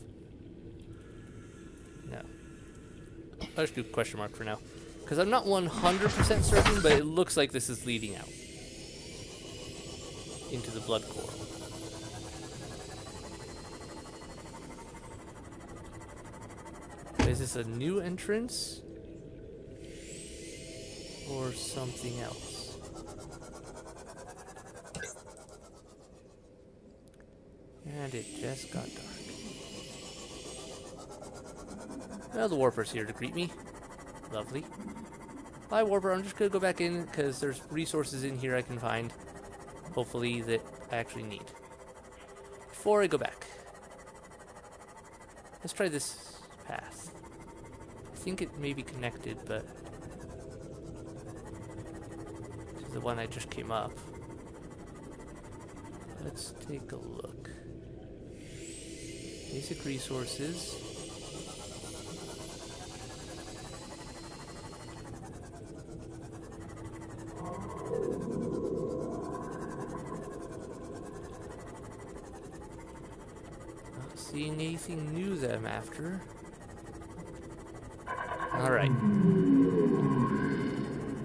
No. I'll just do question mark for now. Because I'm not 100% certain, but it looks like this is leading out into the blood core. Is this a new entrance? Or something else? And it just got dark. Well, the Warper's here to greet me. Lovely. Hi, Warper. I'm just going to go back in because there's resources in here I can find. Hopefully that I actually need. Before I go back. Let's try this path. I think it may be connected, but... to the one I just came up. Let's take a look. Basic resources. Not seeing anything new that I'm after. Alright.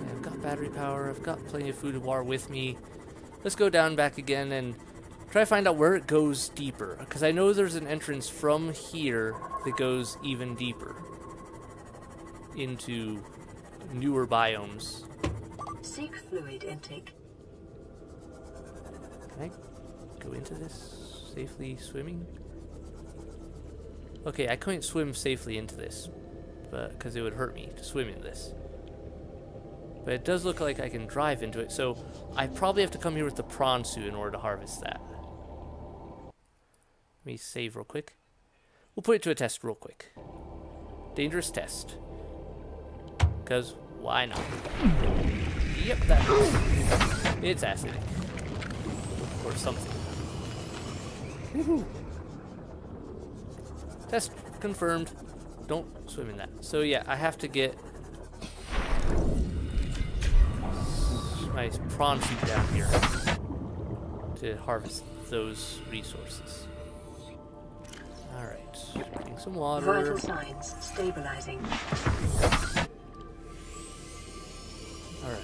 I've got battery power, I've got plenty of food and water with me. Let's go down back again and try to find out where it goes deeper. Because I know there's an entrance from here that goes even deeper into newer biomes. Seek fluid intake. Can I go into this safely swimming? Okay, I couldn't swim safely into this, but because it would hurt me to swim in this. But it does look like I can drive into it, so I probably have to come here with the prawn suit in order to harvest that. Let me save real quick. We'll put it to a test real quick. Dangerous test. Because why not? Yep, that hurts. It's acidic. Or something. Woohoo! Test confirmed. Don't swim in that. So yeah, I have to get my prawn suit down here to harvest those resources. Alright, getting some water. Vital signs stabilizing. Alright.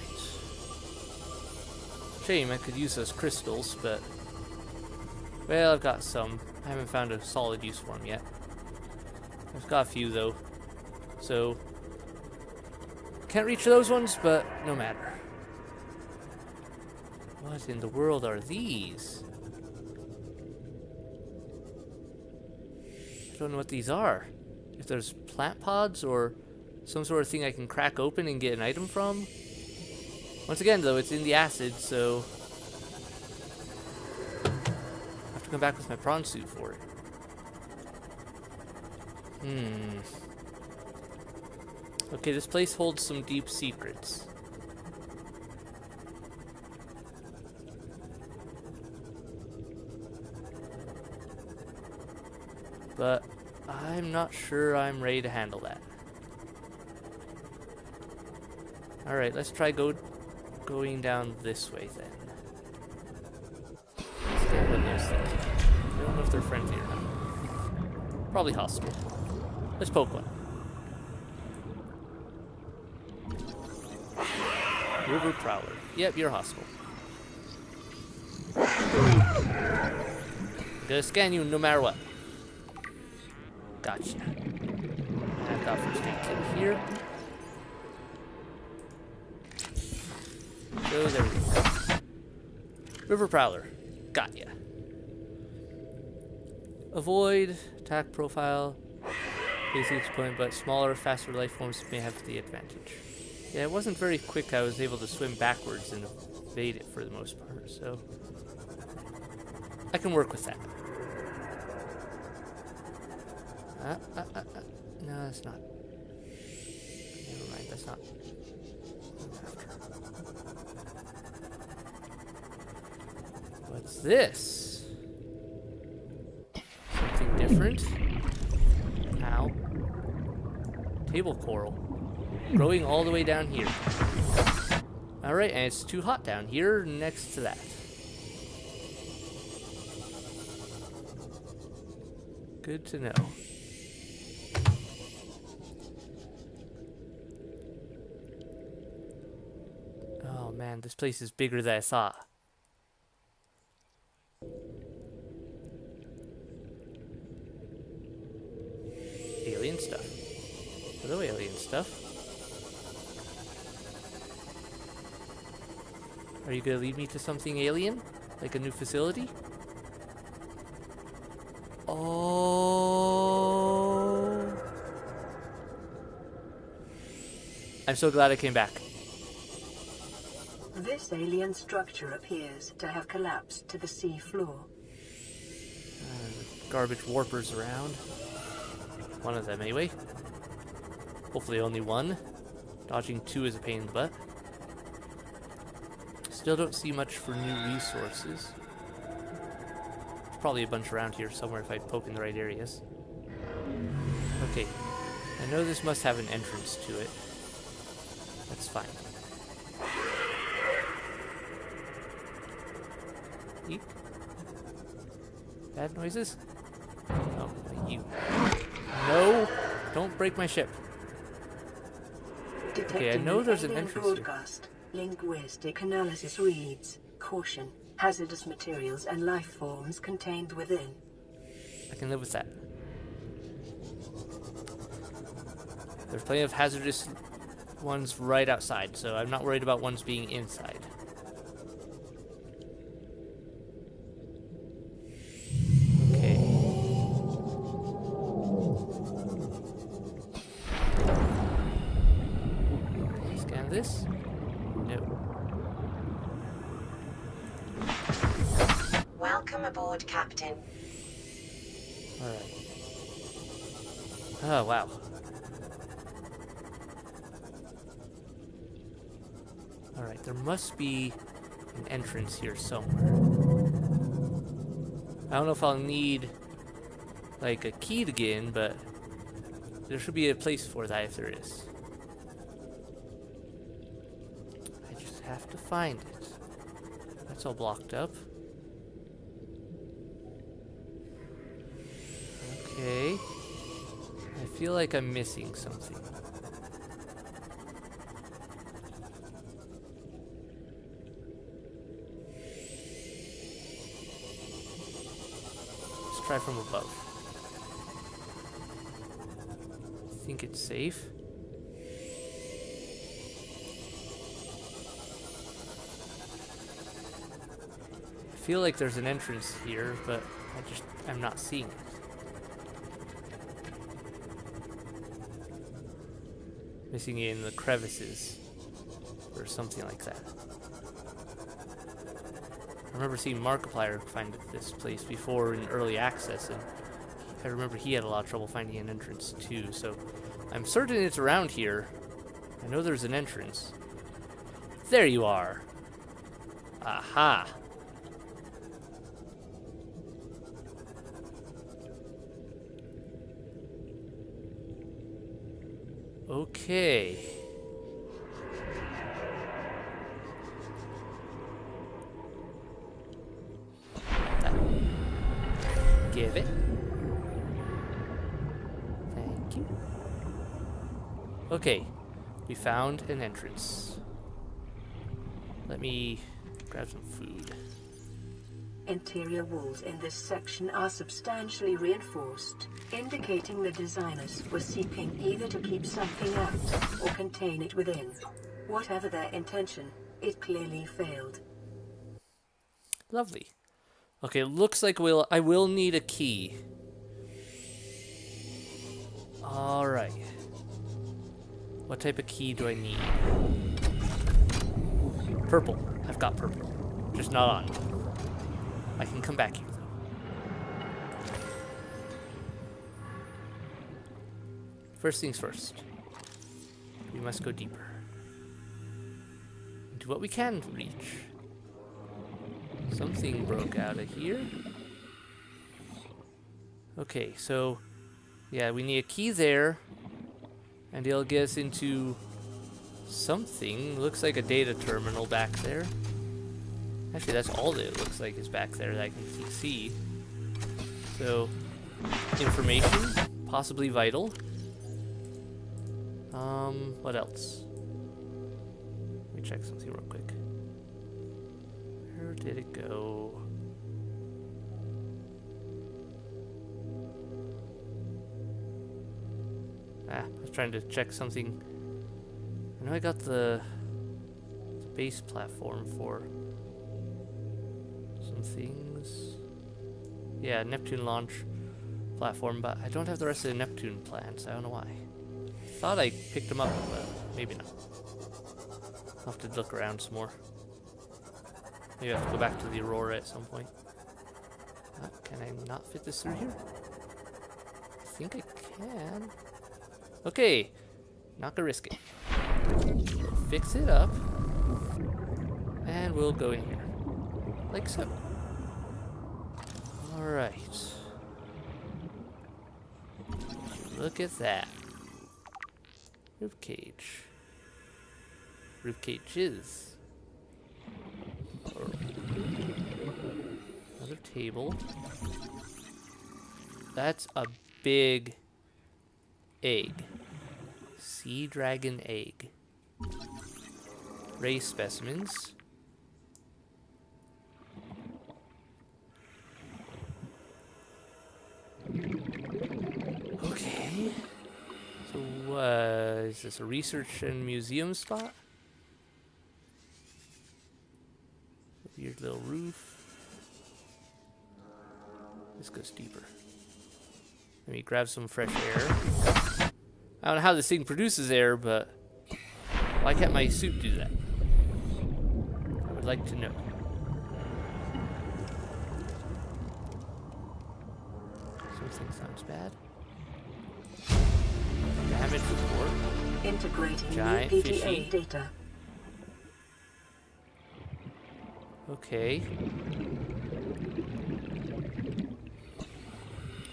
Shame I could use those crystals, but... well, I've got some. I haven't found a solid use for them yet. I've got a few, though. So... can't reach those ones, but no matter. What in the world are these? I don't know what these are. If there's plant pods or some sort of thing I can crack open and get an item from. Once again, though, it's in the acid, so I have to come back with my prawn suit for it. Okay, this place holds some deep secrets. But I'm not sure I'm ready to handle that. Alright, let's try going down this way then. Scan what those things are. I don't know if they're friendly or not. Probably hostile. Let's poke one. River Prowler. Yep, you're hostile. I'm gonna scan you no matter what. Gotcha. I've got first aid kit here. So there we go. River Prowler. Got ya. Avoid attack profile. Easy to point, but smaller, faster life forms may have the advantage. Yeah, it wasn't very quick. I was able to swim backwards and evade it for the most part, so I can work with that. No, that's not. Never mind, that's not. What's this? Something different? Ow. Table coral. Growing all the way down here. Alright, and it's too hot down here next to that. Good to know. Oh man, this place is bigger than I thought. Alien stuff. Hello, alien stuff. Are you gonna lead me to something alien? Like a new facility? Oh. I'm so glad I came back. This alien structure appears to have collapsed to the sea floor. Garbage warpers around. One of them, anyway. Hopefully only one. Dodging two is a pain in the butt. Still don't see much for new resources. There's probably a bunch around here somewhere if I poke in the right areas. Okay. I know this must have an entrance to it. That's fine. Eep. Bad noises? Oh, you. No! Don't break my ship. Okay, I know there's an entrance here. Broadcast. Linguistic analysis reads, caution, hazardous materials and life forms contained within. I can live with that. There's plenty of hazardous ones right outside, so I'm not worried about ones being inside. Okay. Scan this. No. Welcome aboard, Captain. Alright. Oh, wow. Alright, there must be an entrance here somewhere. I don't know if I'll need, like, a key to get in, but there should be a place for that if there is. I just have to find it. That's all blocked up. Okay. I feel like I'm missing something. Let's try from above. I think it's safe. I feel like there's an entrance here, but I'm not seeing it. Missing it in the crevices or something like that. I remember seeing Markiplier find this place before in early access, and I remember he had a lot of trouble finding an entrance too, so I'm certain it's around here. I know there's an entrance. There you are. Aha. Okay. Give it. Thank you. Okay, we found an entrance. Let me grab some food. Interior walls in this section are substantially reinforced, indicating the designers were seeking either to keep something out or contain it within. Whatever their intention, it clearly failed. Lovely. Okay, looks like I will need a key. Alright. What type of key do I need? Purple. I've got purple. Just not on me. I can come back here, though. First things first. We must go deeper. Into what we can reach. Something broke out of here. Okay, so... yeah, we need a key there. And it'll get us into... something. Looks like a data terminal back there. Actually, that's all that it looks like is back there that I can see. So, information, possibly vital. What else? Let me check something real quick. Where did it go? I was trying to check something. I know I got the base platform for some things. Yeah, Neptune launch platform, but I don't have the rest of the Neptune plans. I don't know why. Thought I picked them up, but maybe not. I'll have to look around some more. Maybe I have to go back to the Aurora at some point. Can I not fit this through here? I think I can. Okay, not gonna risk it. Fix it up. And we'll go in here. Like so. Alright. Look at that. Roof cage. Roof cages. Another table. That's a big egg. Sea dragon egg. Ray specimens. Okay. So, is this a research and museum spot? Weird little roof. This goes deeper. Let me grab some fresh air. I don't know how this thing produces air, but why can't my suit do that? I would like to know. Something sounds bad. Damage report. Integrating Giant new fishy. PTA data. Okay.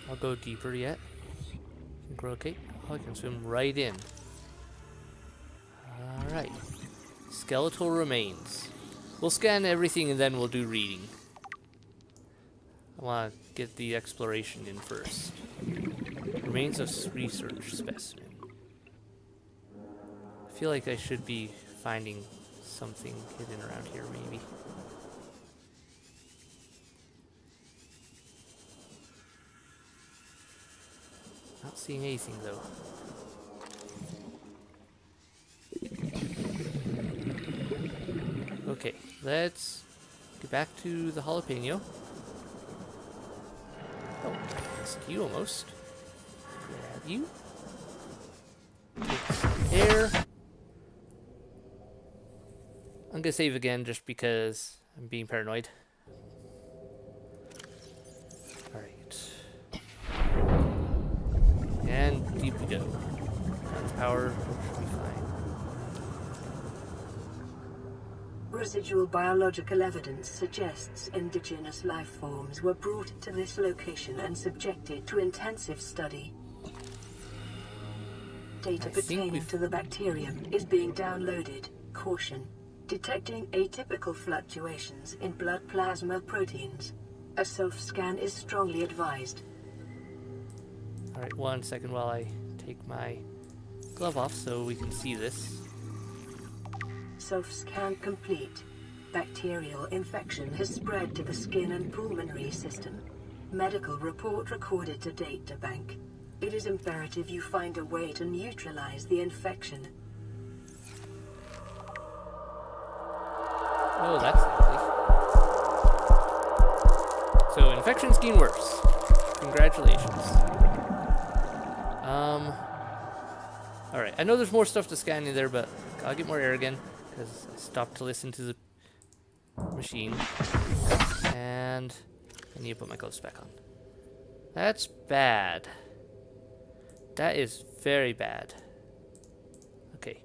I'll go deeper yet. Okay. Oh, I can swim right in. Alright. Skeletal remains. We'll scan everything and then we'll do reading. I want to get the exploration in first. Remains of research specimen. I feel like I should be finding something hidden around here, maybe. Not seeing anything, though. Okay, let's get back to the jalapeno. Oh, that's you almost. Grab you. Take some air. I'm gonna save again just because I'm being paranoid. Alright. And deep we go. Guns power should be fine. Residual biological evidence suggests indigenous life forms were brought to this location and subjected to intensive study. Data pertaining to the bacterium is being downloaded. Caution. Detecting atypical fluctuations in blood plasma proteins. A self-scan is strongly advised. Alright, 1 second while I take my glove off so we can see this. Self-scan complete. Bacterial infection has spread to the skin and pulmonary system. Medical report recorded to databank. It is imperative you find a way to neutralize the infection. Oh, that's lovely. So, infection's getting worse. Congratulations. Alright, I know there's more stuff to scan in there, but I'll get more air again, because I stopped to listen to the machine. And I need to put my gloves back on. That's bad. That is very bad. Okay.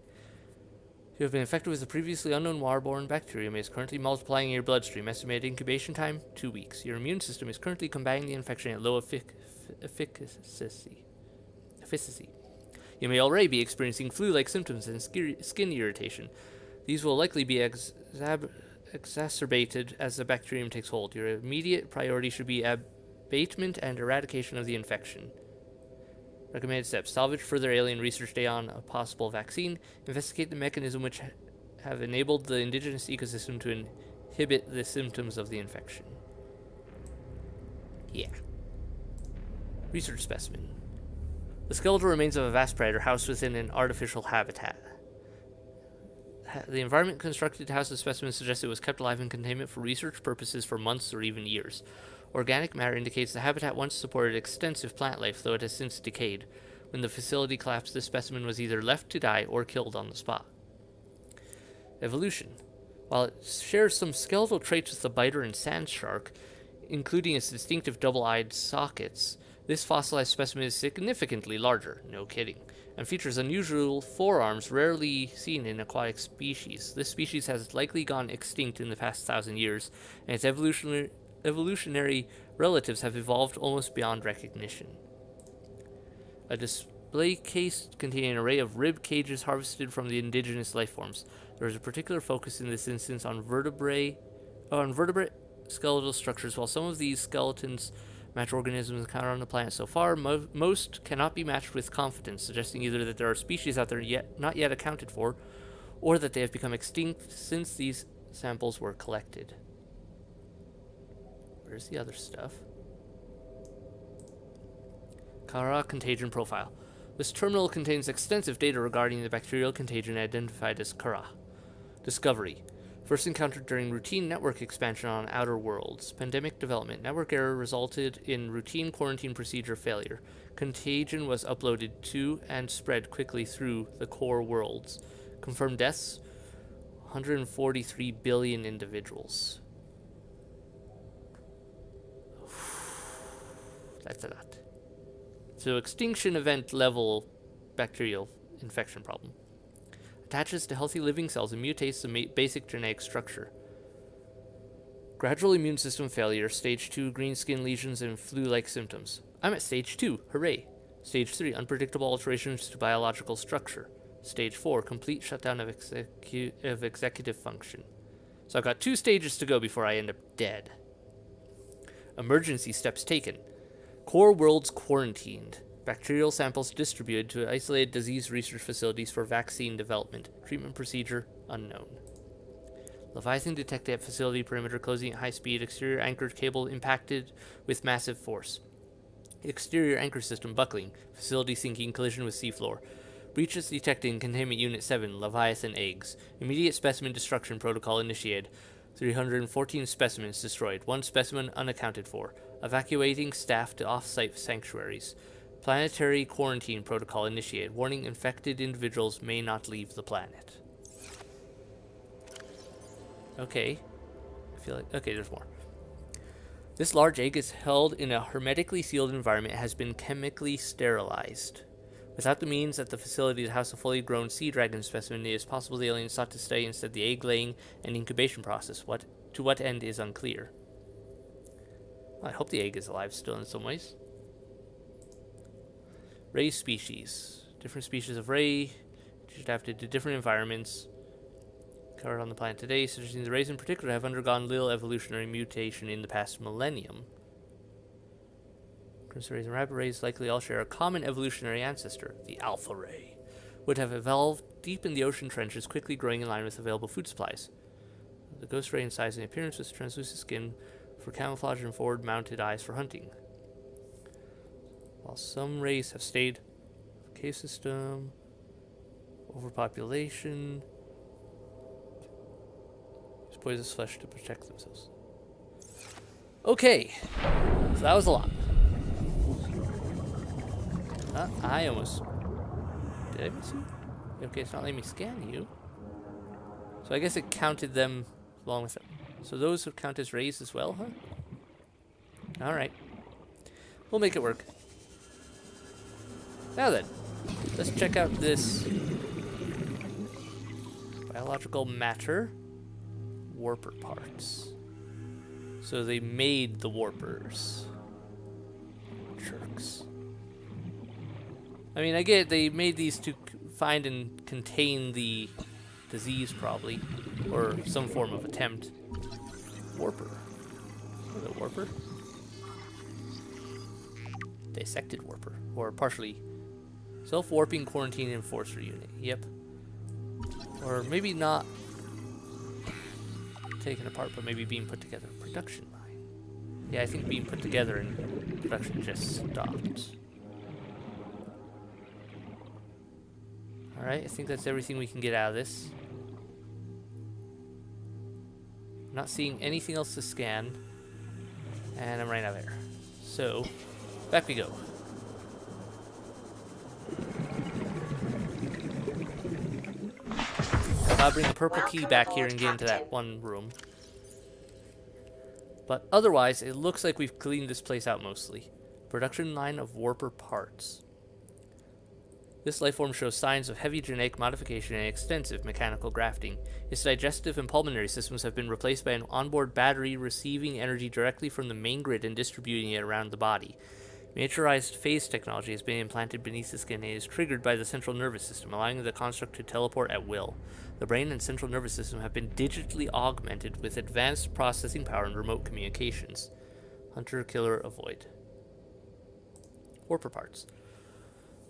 You have been infected with a previously unknown waterborne bacterium. It is currently multiplying in your bloodstream. Estimated incubation time, 2 weeks. Your immune system is currently combating the infection at low efficacy. You may already be experiencing flu-like symptoms and skin irritation. These will likely be exacerbated as the bacterium takes hold. Your immediate priority should be abatement and eradication of the infection. Recommended steps: salvage further alien research data on a possible vaccine. Investigate the mechanism which have enabled the indigenous ecosystem to inhibit the symptoms of the infection. Yeah. Research specimen. The skeletal remains of a vast predator housed within an artificial habitat. The environment constructed to house the specimen suggests it was kept alive in containment for research purposes for months or even years. Organic matter indicates the habitat once supported extensive plant life, though it has since decayed. When the facility collapsed, this specimen was either left to die or killed on the spot. Evolution. While it shares some skeletal traits with the biter and sand shark, including its distinctive double-eyed sockets, this fossilized specimen is significantly larger, no kidding, and features unusual forearms rarely seen in aquatic species. This species has likely gone extinct in the past 1,000 years, and its evolutionary relatives have evolved almost beyond recognition. A display case containing an array of rib cages harvested from the indigenous life forms. There is a particular focus in this instance on vertebrate skeletal structures. While some of these skeletons match organisms encountered on the planet so far, most cannot be matched with confidence, suggesting either that there are species out there not yet accounted for, or that they have become extinct since these samples were collected. Where's the other stuff? Kara contagion profile. This terminal contains extensive data regarding the bacterial contagion identified as Kara. Discovery. First encountered during routine network expansion on outer worlds. Pandemic development. Network error resulted in routine quarantine procedure failure. Contagion was uploaded to and spread quickly through the core worlds. Confirmed deaths: 143 billion individuals. That's a lot. So extinction event level bacterial infection problem. Attaches to healthy living cells and mutates the basic genetic structure. Gradual immune system failure, stage 2, green skin lesions and flu-like symptoms. I'm at stage 2, hooray. Stage 3, unpredictable alterations to biological structure. Stage 4, complete shutdown of executive function. So I've got 2 stages to go before I end up dead. Emergency steps taken. Core worlds quarantined. Bacterial samples distributed to isolated disease research facilities for vaccine development. Treatment procedure unknown. Leviathan detected at facility perimeter closing at high speed. Exterior anchored cable impacted with massive force. Exterior anchor system buckling. Facility sinking, collision with seafloor. Breaches detected in containment unit 7. Leviathan eggs. Immediate specimen destruction protocol initiated. 314 specimens destroyed. 1 specimen unaccounted for. Evacuating staff to off-site sanctuaries. Planetary quarantine protocol initiated. Warning: infected individuals may not leave the planet. Okay. I feel like... Okay, there's more. This large egg is held in a hermetically sealed environment and has been chemically sterilized. Without the means at the facility to house a fully grown sea dragon specimen, it is possible the aliens sought to study instead the egg-laying and incubation process. To what end is unclear. Well, I hope the egg is alive still in some ways. Ray species. Different species of ray, adapted to different environments. covered on the planet today, suggesting the rays in particular have undergone little evolutionary mutation in the past millennium. Crimson rays and rapid rays likely all share a common evolutionary ancestor, the alpha ray, would have evolved deep in the ocean trenches, quickly growing in line with available food supplies. The ghost ray in size and appearance with translucent skin for camouflage and forward-mounted eyes for hunting. While some rays have stayed cave system, overpopulation, use poisonous flesh to protect themselves. Okay, so that was a lot. I almost... Did I miss you? Okay, it's not letting me scan you. So I guess it counted them along with them. So those would count as rays as well, huh? Alright. We'll make it work. Now then, let's check out this biological matter warper parts. So they made the warpers. Jerks. I mean, I get they made these to find and contain the disease, probably, or some form of attempt. Warper. Is it a warper? Dissected warper, or partially self-warping quarantine enforcer unit. Yep. Or maybe not taken apart, but maybe being put together. Production line. Yeah, I think being put together and production just stopped. Alright, I think that's everything we can get out of this. Not seeing anything else to scan. And I'm right out there. So, back we go. I'll bring the purple key back here and get into that one room. But otherwise, it looks like we've cleaned this place out mostly. Production line of warper parts. This lifeform shows signs of heavy genetic modification and extensive mechanical grafting. Its digestive and pulmonary systems have been replaced by an onboard battery receiving energy directly from the main grid and distributing it around the body. Miniaturized phase technology has been implanted beneath the skin and is triggered by the central nervous system, allowing the construct to teleport at will. The brain and central nervous system have been digitally augmented with advanced processing power and remote communications. Hunter, killer, avoid. Warper parts.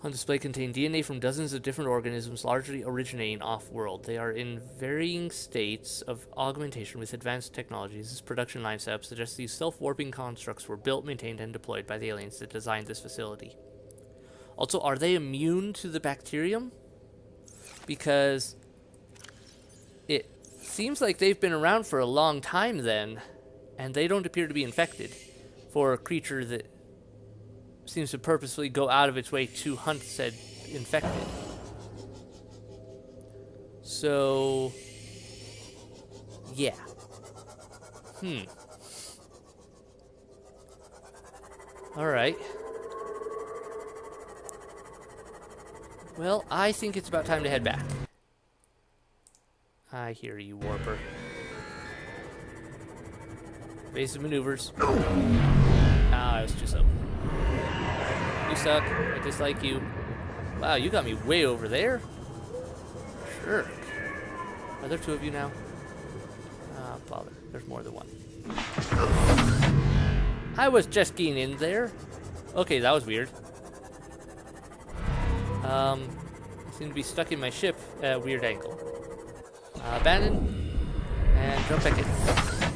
On display contain DNA from dozens of different organisms, largely originating off-world. They are in varying states of augmentation with advanced technologies. This production line setup suggests these self-warping constructs were built, maintained, and deployed by the aliens that designed this facility. Also, are they immune to the bacterium? Because it seems like they've been around for a long time then, and they don't appear to be infected for a creature that seems to purposefully go out of its way to hunt said infected. So, yeah. Alright. Well, I think it's about time to head back. I hear you, Warper. Basic maneuvers. Ah, I was just up. You suck. I dislike you. Wow, you got me way over there. Sure. Are there two of you now? Ah, bother. There's more than one. I was just getting in there. Okay, that was weird. I seem to be stuck in my ship at a weird angle. Abandon. And jump back in.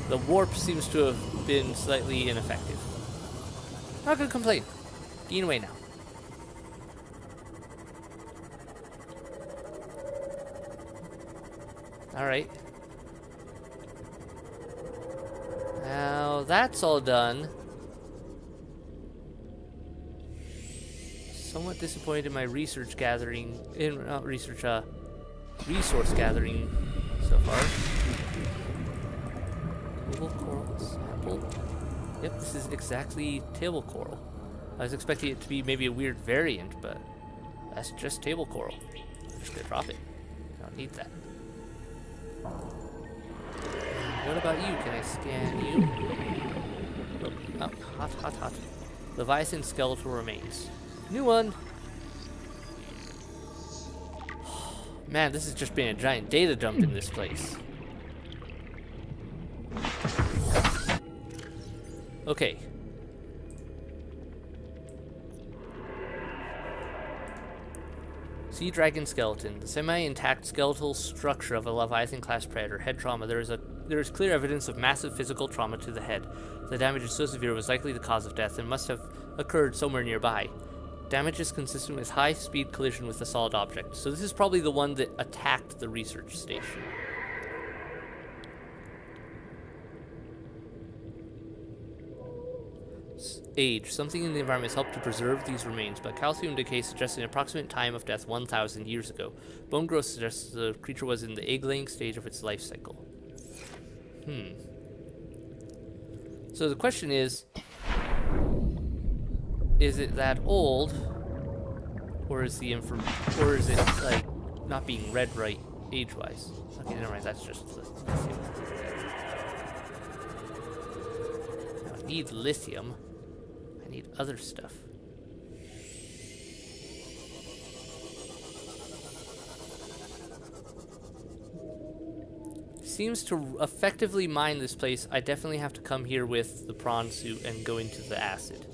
The warp seems to have been slightly ineffective. Not gonna complain. Getting away now. Alright. Now that's all done. Somewhat disappointed in my resource gathering so far. Table coral sample. Yep, this is exactly table coral. I was expecting it to be maybe a weird variant, but that's just table coral. I'm just gonna drop it. I don't need that. What about you? Can I scan you? Oh, hot, hot, hot. Leviathan skeletal remains. New one! Man, this has just been a giant data dump in this place. Okay. Sea dragon skeleton. The semi-intact skeletal structure of a Leviathan-class predator. Head trauma. There is clear evidence of massive physical trauma to the head. The damage is so severe it was likely the cause of death and must have occurred somewhere nearby. Damage is consistent with high-speed collision with a solid object. So this is probably the one that attacked the research station. Age. Something in the environment has helped to preserve these remains, but calcium decay suggests an approximate time of death 1,000 years ago. Bone growth suggests the creature was in the egg-laying stage of its life cycle. So the question is it that old, or is it like not being read right age-wise? Okay, never mind. That's just lithium. I don't need lithium. I need other stuff. Seems to effectively mine this place. I definitely have to come here with the prawn suit and go into the acid.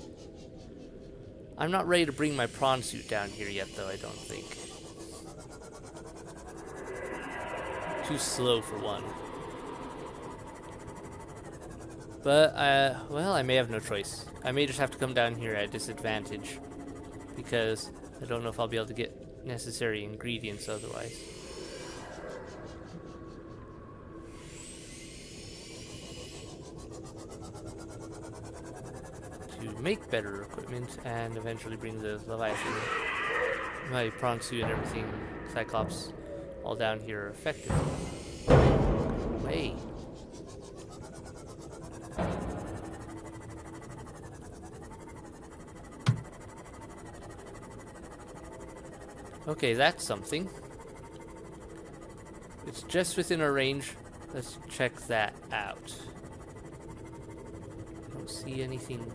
I'm not ready to bring my prawn suit down here yet, though, I don't think. Too slow for one. But, well, I may have no choice. I may just have to come down here at a disadvantage, because I don't know if I'll be able to get necessary ingredients otherwise. To make better equipment and eventually bring the Leviathan, my prawn suit and everything, Cyclops, all down here effectively. Hey. Okay, that's something. It's just within our range. Let's check that out. Don't see anything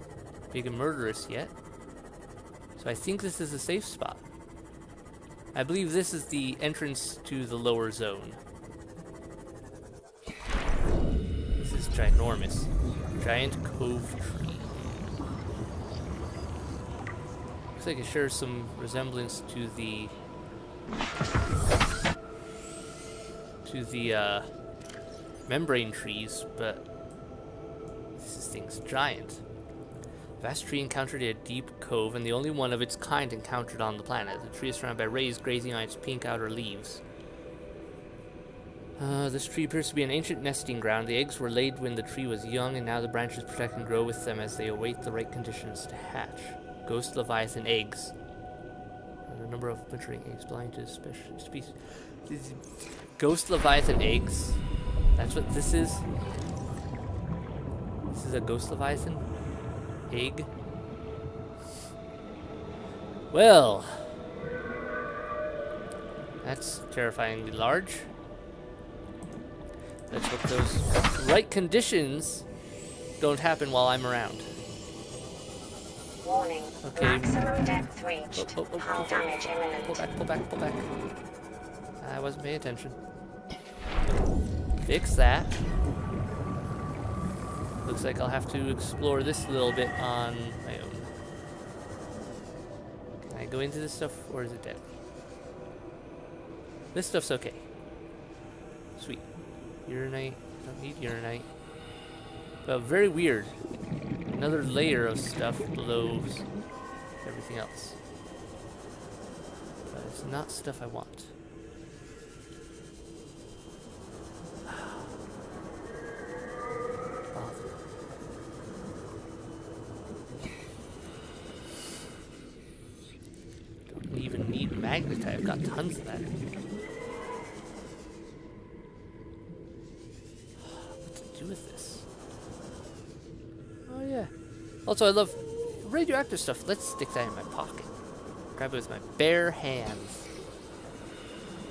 big and murderous yet. So I think this is a safe spot. I believe this is the entrance to the lower zone. This is ginormous. Giant cove tree. Looks like it shares some resemblance to the membrane trees, but this thing's giant. Vast tree encountered a deep cove, and the only one of its kind encountered on the planet. The tree is surrounded by rays grazing on its pink outer leaves. This tree appears to be an ancient nesting ground. The eggs were laid when the tree was young, and now the branches protect and grow with them as they await the right conditions to hatch. Ghost Leviathan eggs. The number of maturing eggs belonging to special species. Ghost Leviathan eggs? That's what this is? This is a Ghost Leviathan egg? Well, that's terrifyingly large. Let's hope those right conditions don't happen while I'm around. Warning. Okay. Maximum depth reached. Hull damage imminent. Pull back. I wasn't paying attention. Fix that. Looks like I'll have to explore this a little bit on my own. Can I go into this stuff, or is it dead? This stuff's okay. Sweet. Uranite. Don't need uranite. But very weird. Another layer of stuff below everything else. But it's not stuff I want. Don't even need magnetite. I've got tons of that. What to do with this? Oh yeah. Also, I love radioactive stuff. Let's stick that in my pocket. Grab it with my bare hands.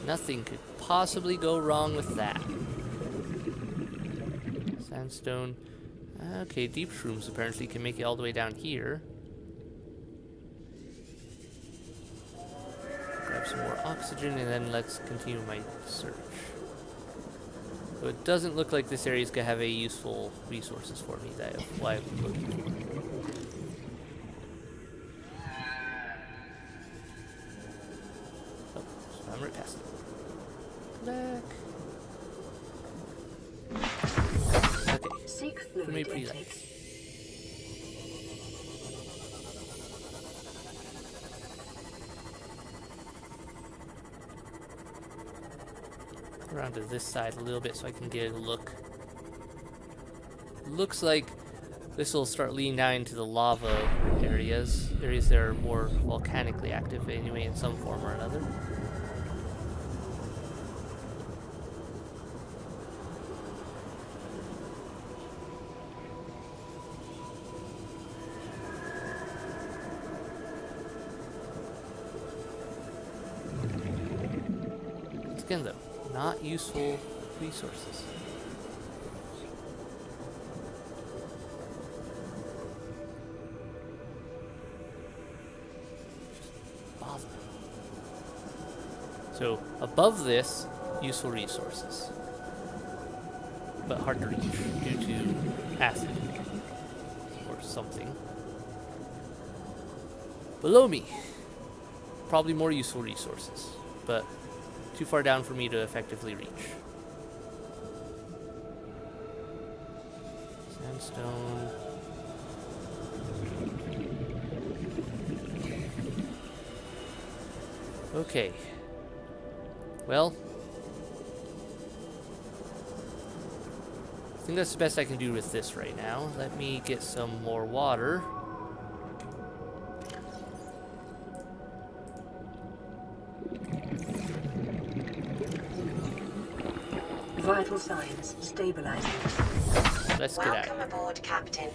Nothing could possibly go wrong with that. Sandstone. Okay, deep shrooms apparently can make it all the way down here. Grab some more oxygen and then let's continue my search. So it doesn't look like this area is going to have any useful resources for me that I'm looking for. Oh, so I'm right past it. Back. Okay. Seek Pretty fluid pretty intake. light. Around to this side a little bit so I can get a look. Looks like this will start leading down into the lava areas that are more volcanically active anyway in some form or another. Once again though, not useful resources. Just bother. So above this, useful resources, but hard to reach due to acid or something. Below me, probably more useful resources, but too far down for me to effectively reach. Sandstone. Okay. Well, I think that's the best I can do with this right now. Let me get some more water. Vital signs stabilizing. Let's get out. Welcome aboard, Captain.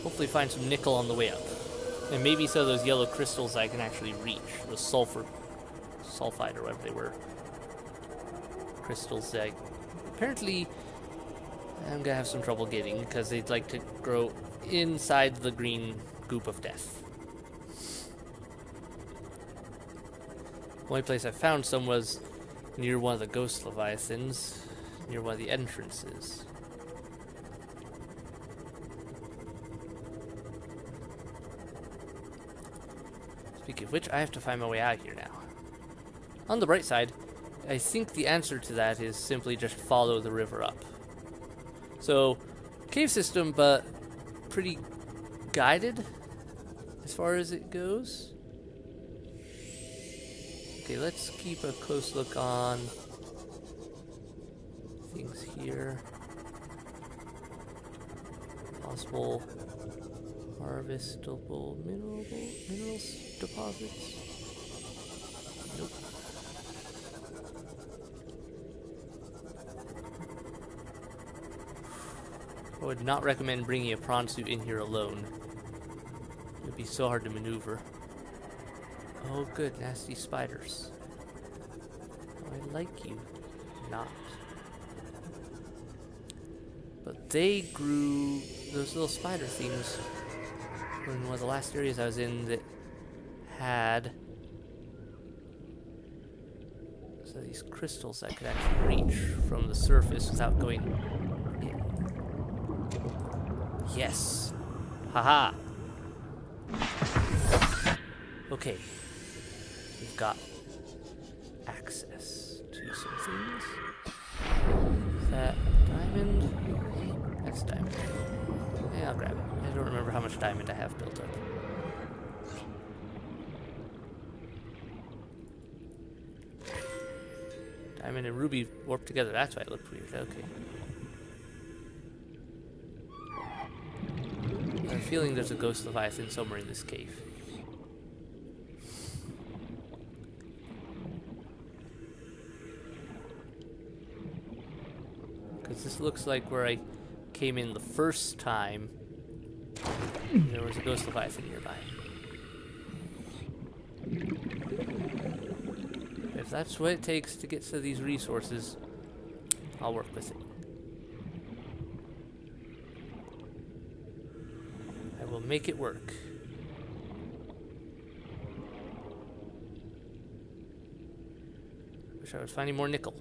Hopefully find some nickel on the way up. And maybe some of those yellow crystals I can actually reach. The sulfide or whatever they were. Crystals that apparently I'm gonna have some trouble getting because they'd like to grow inside the green goop of death. The only place I found some was near one of the ghost leviathans, near one of the entrances. Speaking of which, I have to find my way out here now. On the bright side, I think the answer to that is simply just follow the river up. So, cave system, but pretty guided as far as it goes. Okay, let's keep a close look on things here. Possible harvestable minerals deposits. Nope. I would not recommend bringing a prawn suit in here alone. It would be so hard to maneuver. Oh good, nasty spiders. I like you. Not. But they grew, those little spider things were in one of the last areas I was in that had so these crystals I could actually reach from the surface without going in. Yes. Haha. Okay. We've got access to some things. Is that diamond? That's diamond. Yeah, I'll grab it. I don't remember how much diamond I have built up. Diamond and ruby warped together. That's why it looked weird. Okay. I have a feeling there's a ghost leviathan somewhere in this cave. Because this looks like where I came in the first time. There was a ghost leviathan nearby. If that's what it takes to get to these resources, I'll work with it. I will make it work. Wish I was finding more nickel.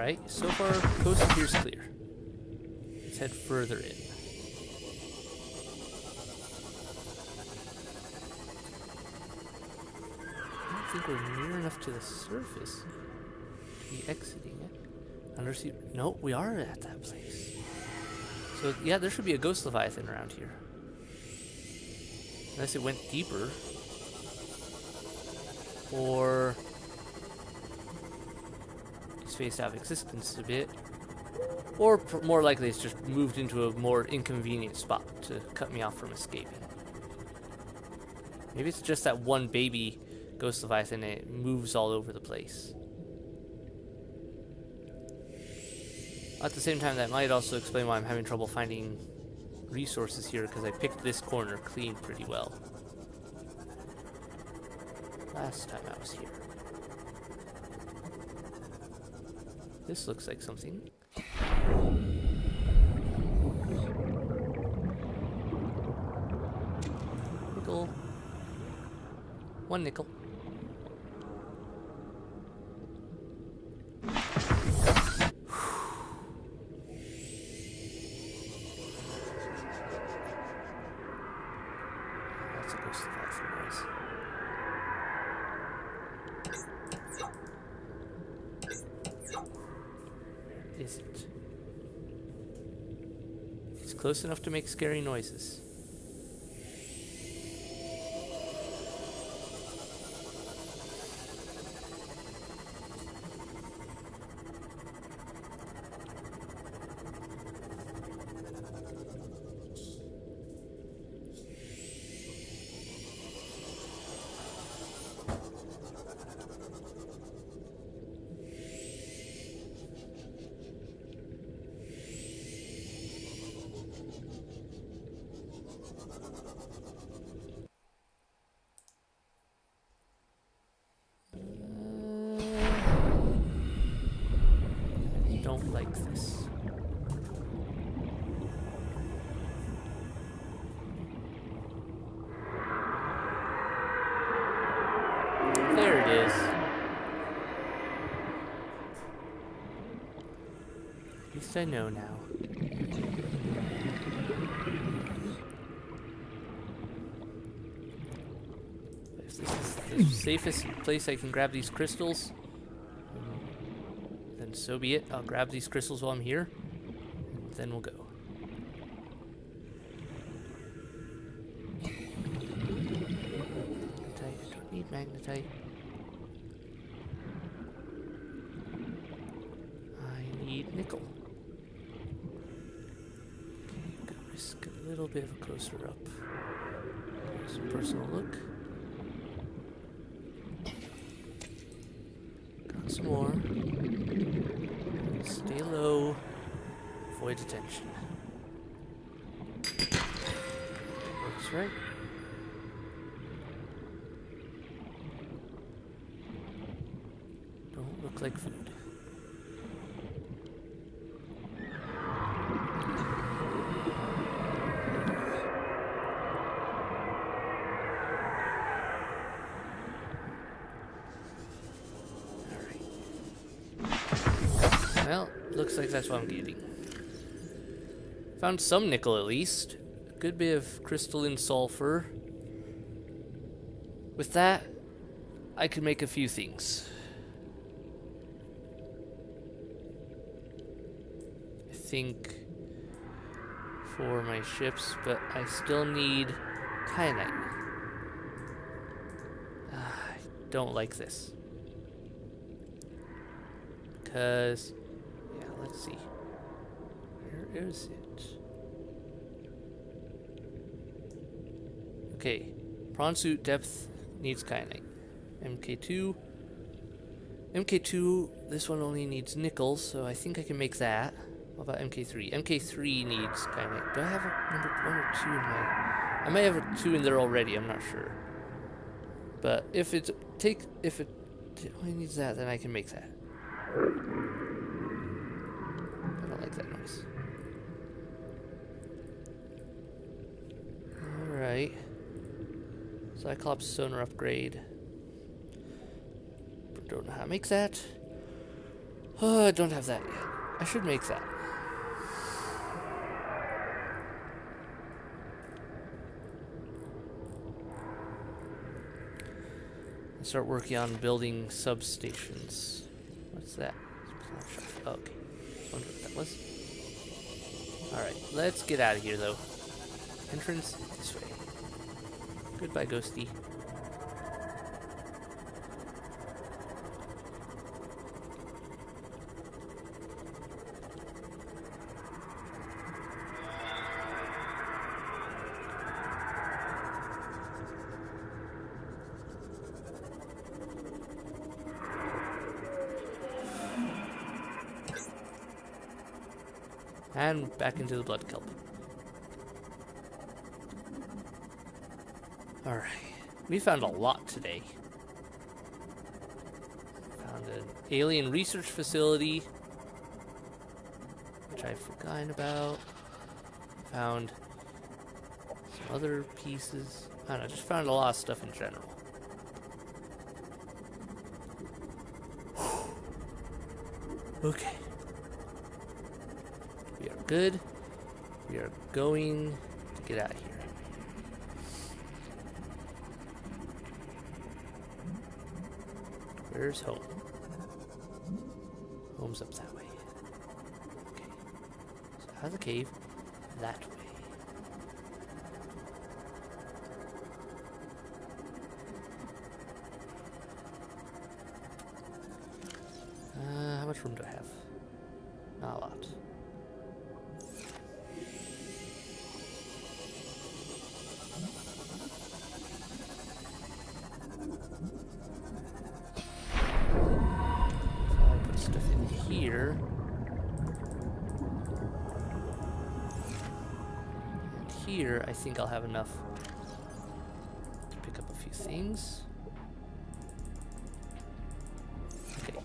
Alright, so far, coast appears clear. Let's head further in. I don't think we're near enough to the surface to be exiting it. Undersea. No, we are at that place. So, yeah, there should be a ghost leviathan around here. Unless it went deeper. Or spaced out of existence a bit. Or more likely it's just moved into a more inconvenient spot to cut me off from escaping. Maybe it's just that one baby ghost leviathan and it moves all over the place. At the same time, that might also explain why I'm having trouble finding resources here, because I picked this corner clean pretty well last time I was here. This looks like something. Nickel. One nickel. That's a ghost leviathan noise. Where is it? It's close enough to make scary noises. Don't like this. There it is. At least I know now. If this is the safest place I can grab these crystals, then so be it. I'll grab these crystals while I'm here, and then we'll go. Magnetite. I don't need magnetite. I need nickel. Okay, I'm gonna risk a little bit of a closer up. Just a personal look. Got some more. Stay low. Avoid attention. Works right. Don't look like food. Well, looks like that's what I'm getting. Found some nickel at least. A good bit of crystalline sulfur. With that, I could make a few things. I think for my ships, but I still need kyanite. I don't like this. Because... let's see. Where is it? Okay. Prawn suit depth needs kyanite. MK2. MK2, this one only needs nickel, so I think I can make that. What about MK3? MK3 needs kyanite. Do I have a number 1 or 2 in my... I might have a 2 in there already, I'm not sure. But if it only needs that, then I can make that. I don't like that noise. Alright. Cyclops sonar upgrade. Don't know how to make that. Oh, I don't have that yet. I should make that. Start working on building substations. What's that? Oh, okay. Wonder what that was. Alright, let's get out of here though. Entrance this way. Goodbye, Ghosty. And back into the blood kelp. Alright. We found a lot today. Found an alien research facility, which I've forgotten about. Found some other pieces. I don't know, just found a lot of stuff in general. Okay. We are good. We are going to get out of here. Where's home? Home's up that way. Okay. So out of the cave, that way. How much room do I have? Not a lot. Here. And here, I think I'll have enough to pick up a few things. Okay.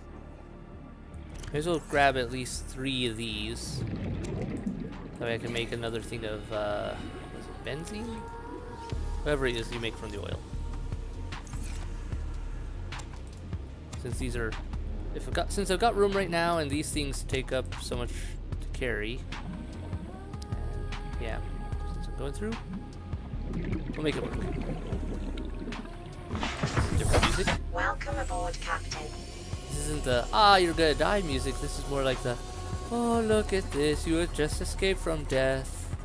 May as well grab at least 3 of these. That way I can make another thing of, was it benzene? Whatever it is you make from the oil. Since these are... Since I've got room right now, and these things take up so much to carry, and yeah, since I'm going through, we'll make it work. Different music. Welcome aboard, Captain. This isn't the "ah, you're gonna die" music. This is more like the "oh, look at this, you have just escaped from death."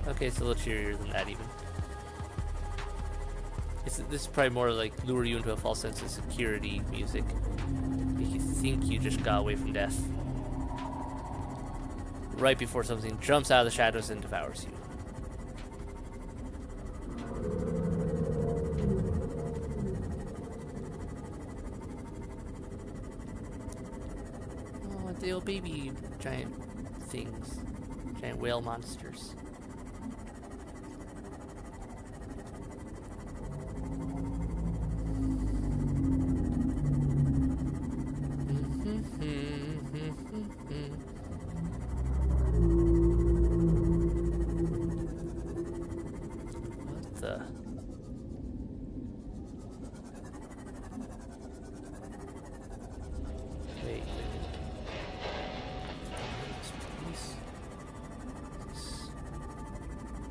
Okay, it's a little cheerier than that even. This is probably more like lure you into a false sense of security music. Make you think you just got away from death. Right before something jumps out of the shadows and devours you. Oh, the old baby giant things. Giant whale monsters.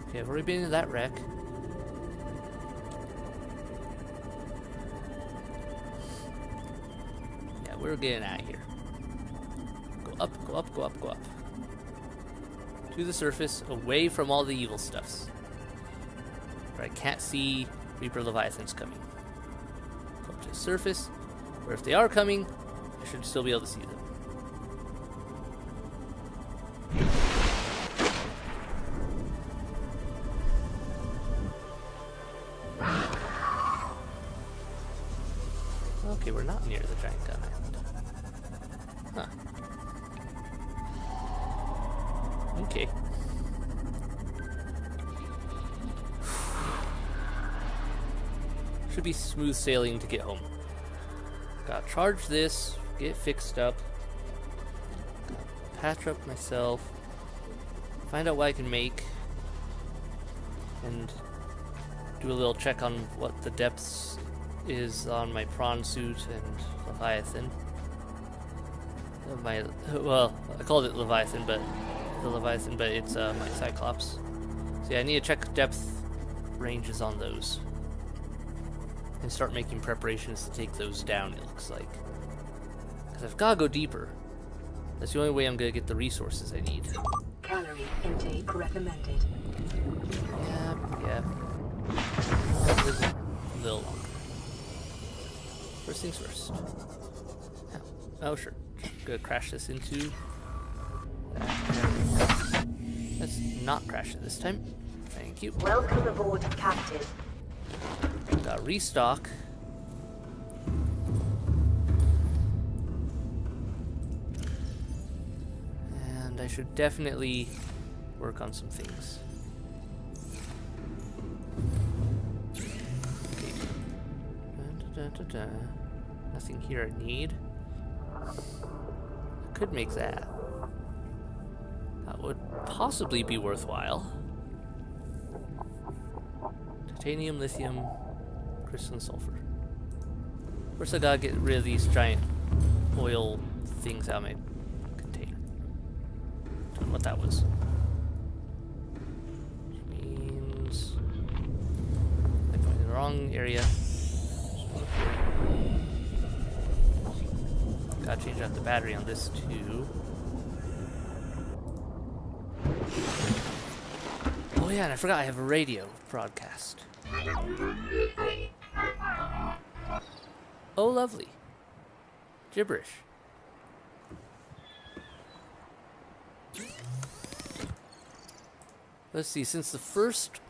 Okay, I've already been in that wreck. Yeah, we're getting out of here. Go up, go up, go up, go up. To the surface, away from all the evil stuffs. Where I can't see Reaper Leviathans coming. Go up to the surface, where if they are coming, I should still be able to see them. Okay, we're not near the giant gun island. Huh. Okay. Should be smooth sailing to get home. Gotta charge this, get fixed up, patch up myself, find out what I can make, and do a little check on what the depths is on my prawn suit and Leviathan. of my, well, I called it Leviathan, but it's my Cyclops. So yeah, I need to check depth ranges on those and start making preparations to take those down, it looks like. Because I've got to go deeper. That's the only way I'm going to get the resources I need. Calorie intake recommended. Yeah. A little longer. First things first. Oh, sure. Gonna crash this into that. Let's not crash it this time. Thank you. Welcome aboard, Captain. Got restock. And I should definitely work on some things. Okay. Nothing here I need. I could make that. That would possibly be worthwhile. Titanium, lithium, crystalline sulfur. First I gotta get rid of these giant oil things out of my container. Don't know what that was. Which means I'm going in the wrong area. Gotta change out the battery on this too. Oh yeah, and I forgot I have a radio broadcast. Oh, lovely. Gibberish. Let's see, since the first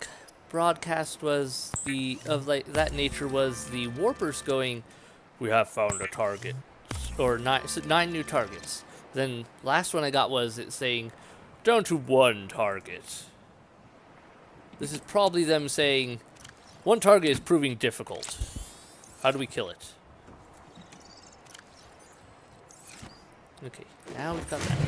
broadcast was that nature was the warpers going, "We have found a target." Or 9 new targets. Then last one I got was it saying, "Down to 1 target." This is probably them saying, 1 target is proving difficult. How do we kill it? Okay, now we've got that.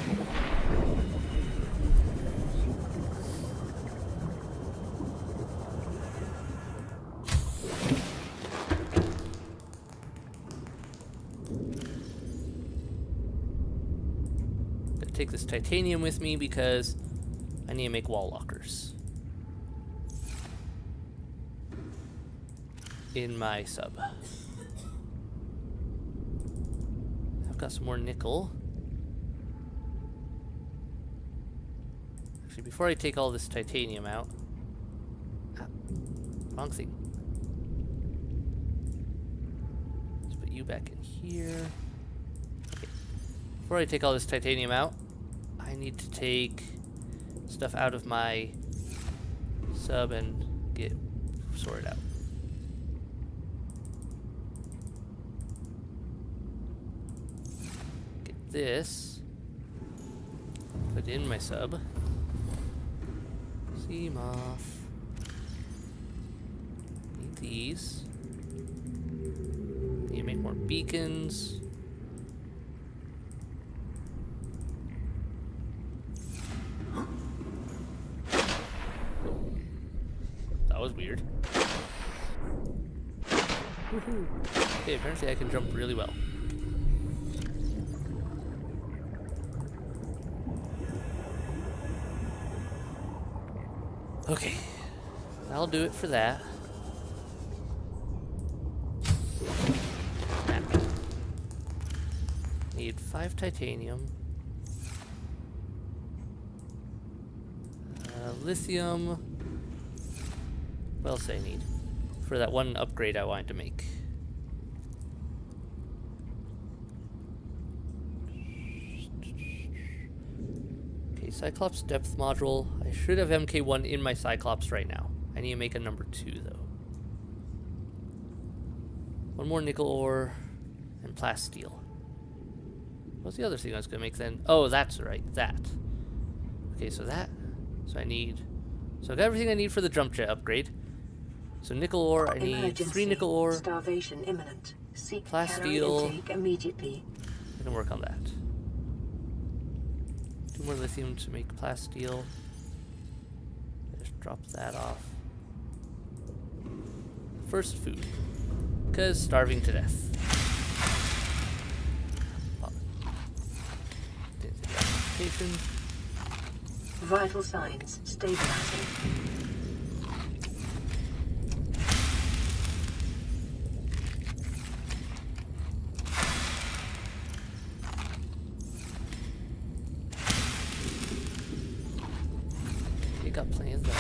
Gotta take this titanium with me because I need to make wall lockers in my sub. I've got some more nickel. Actually, before I take all this titanium out, wrong thing. Let's put you back in here. Okay. Before I take all this titanium out, I need to take stuff out of my sub and get sorted out. Get this, put in my sub. Seamoth. Need these. Need to make more beacons. That was weird. Woohoo. Okay, apparently I can jump really well. Okay, that'll do it for that. Now, need 5 titanium, lithium. What else do I need for that one upgrade I wanted to make? Okay, Cyclops depth module. I should have MK1 in my Cyclops right now. I need to make a number 2 though. 1 more nickel ore and plasteel. What's the other thing I was gonna make then? Oh, that's right, that. Okay, so that. So I need. So I got everything I need for the jump jet upgrade. So nickel ore, I need Emergency. 3 nickel ore. Starvation imminent. Seek Plasteel. calorie intake immediately. I can work on that. 2 more lithium to make plasteel. Just drop that off. First food. Because starving to death. location. Vital signs stabilizing. You got plenty of that.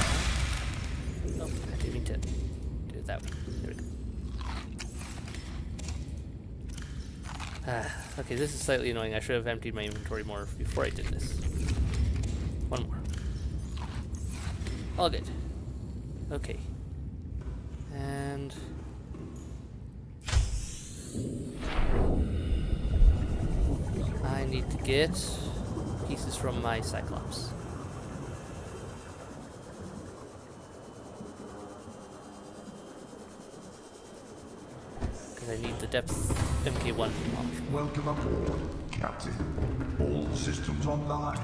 Oh, I didn't mean to do it that way. There we go. Okay, this is slightly annoying. I should have emptied my inventory more before I did this. One more. All good. Okay. And... I need to get pieces from my Cyclops. I need the depth MK1 module. Welcome aboard, Captain. All systems online.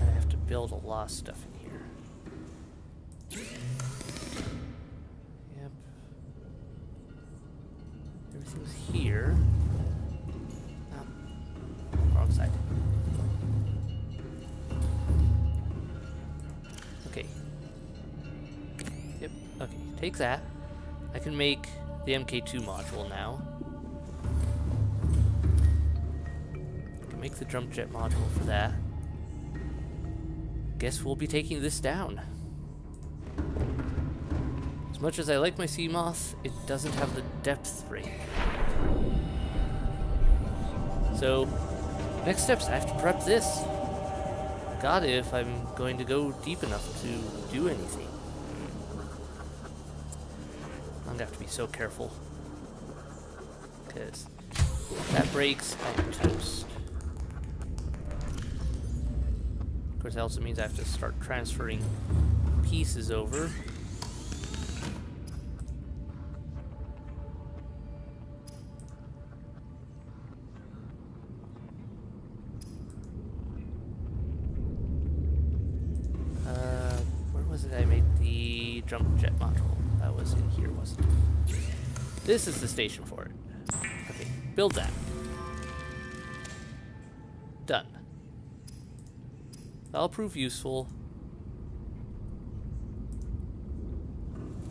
I have to build a lot of stuff in here. Yep. Everything's here. Oh, wrong side. Okay. Yep, okay, take that. I can make the MK2 module now. I can make the jump jet module for that. Guess we'll be taking this down. As much as I like my sea moth, it doesn't have the depth range. So, next steps, I have to prep this. God, if I'm going to go deep enough to do anything. I'm gonna have to be so careful, because if that breaks, I'm toast. Of course, that also means I have to start transferring pieces over. Where was it I made the jump jet module? That was in here, wasn't it? This is the station for it. Okay, build that. Done. That'll prove useful.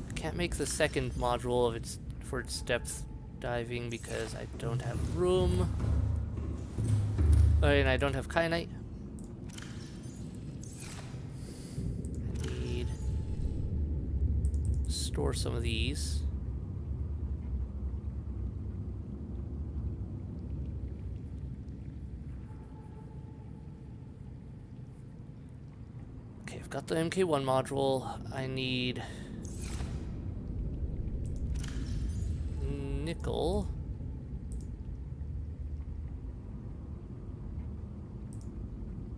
I can't make the second module of for its depth diving because I don't have room. Oh, and I don't have kyanite. I need to store some of these. Okay, I've got the MK1 module. I need nickel.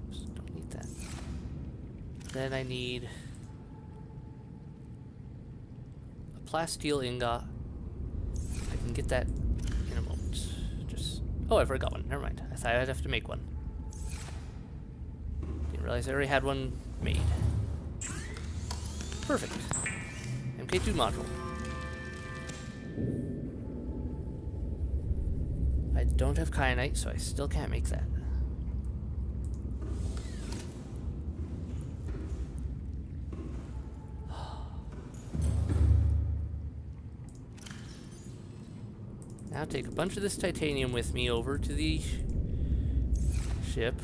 Just don't need that. Then I need a plasteel ingot. I can get that in a moment. Just oh, I forgot one. Never mind. I thought I'd have to make one. Didn't realize I already had one made. Perfect. MK2 module. I don't have kyanite, so I still can't make that. Now take a bunch of this titanium with me over to the ship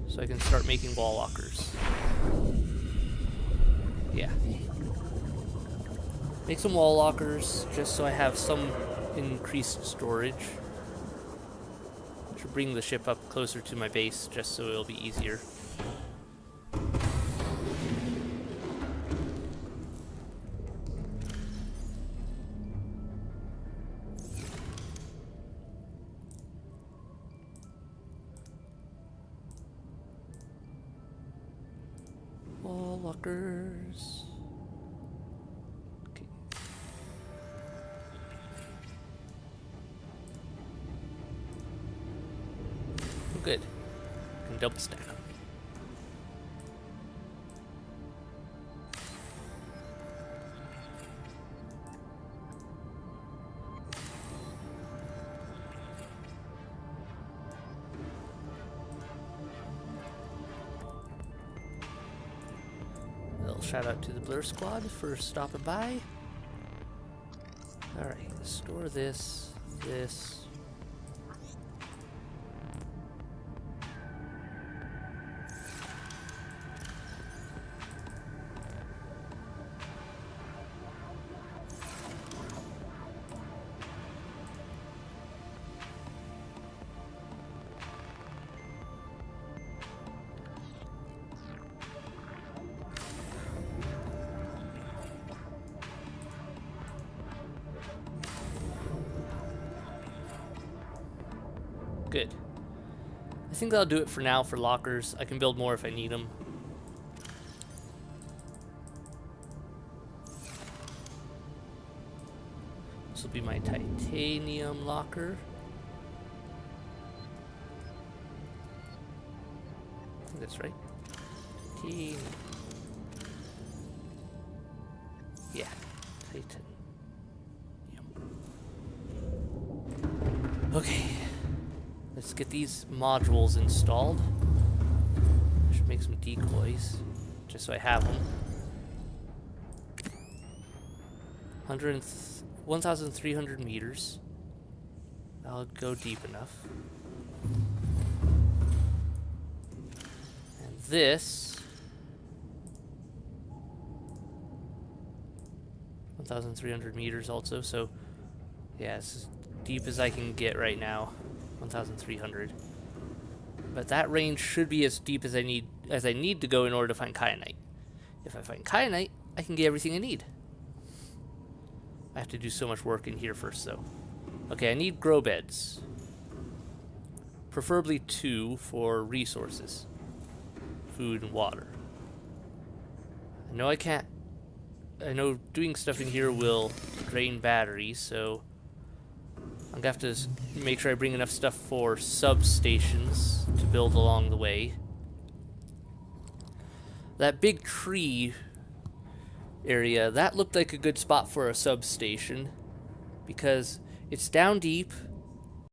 so I can start making wall walkers. Yeah. Make some wall lockers just so I have some increased storage. Should bring the ship up closer to my base just so it'll be easier. Wall lockers. Okay. Oh, good. Can double stack them. shout out to the Blur Squad for stopping by. Alright, store this. Good. I think that'll do it for now for lockers. I can build more if I need them. This will be my titanium locker. I think that's right. Titanium. Yeah, titanium. Okay. Let's get these modules installed. I should make some decoys, just so I have them. 1,300 meters. I'll go deep enough. And this... 1,300 meters also, so... yeah, it's as deep as I can get right now. 1,300. But that range should be as deep as I need to go in order to find kyanite. If I find kyanite, I can get everything I need. I have to do so much work in here first, though. Okay, I need grow beds. Preferably 2 for resources. Food and water. I know I can't... I know doing stuff in here will drain batteries, so... I'm gonna have to make sure I bring enough stuff for substations to build along the way. That big tree area, that looked like a good spot for a substation because it's down deep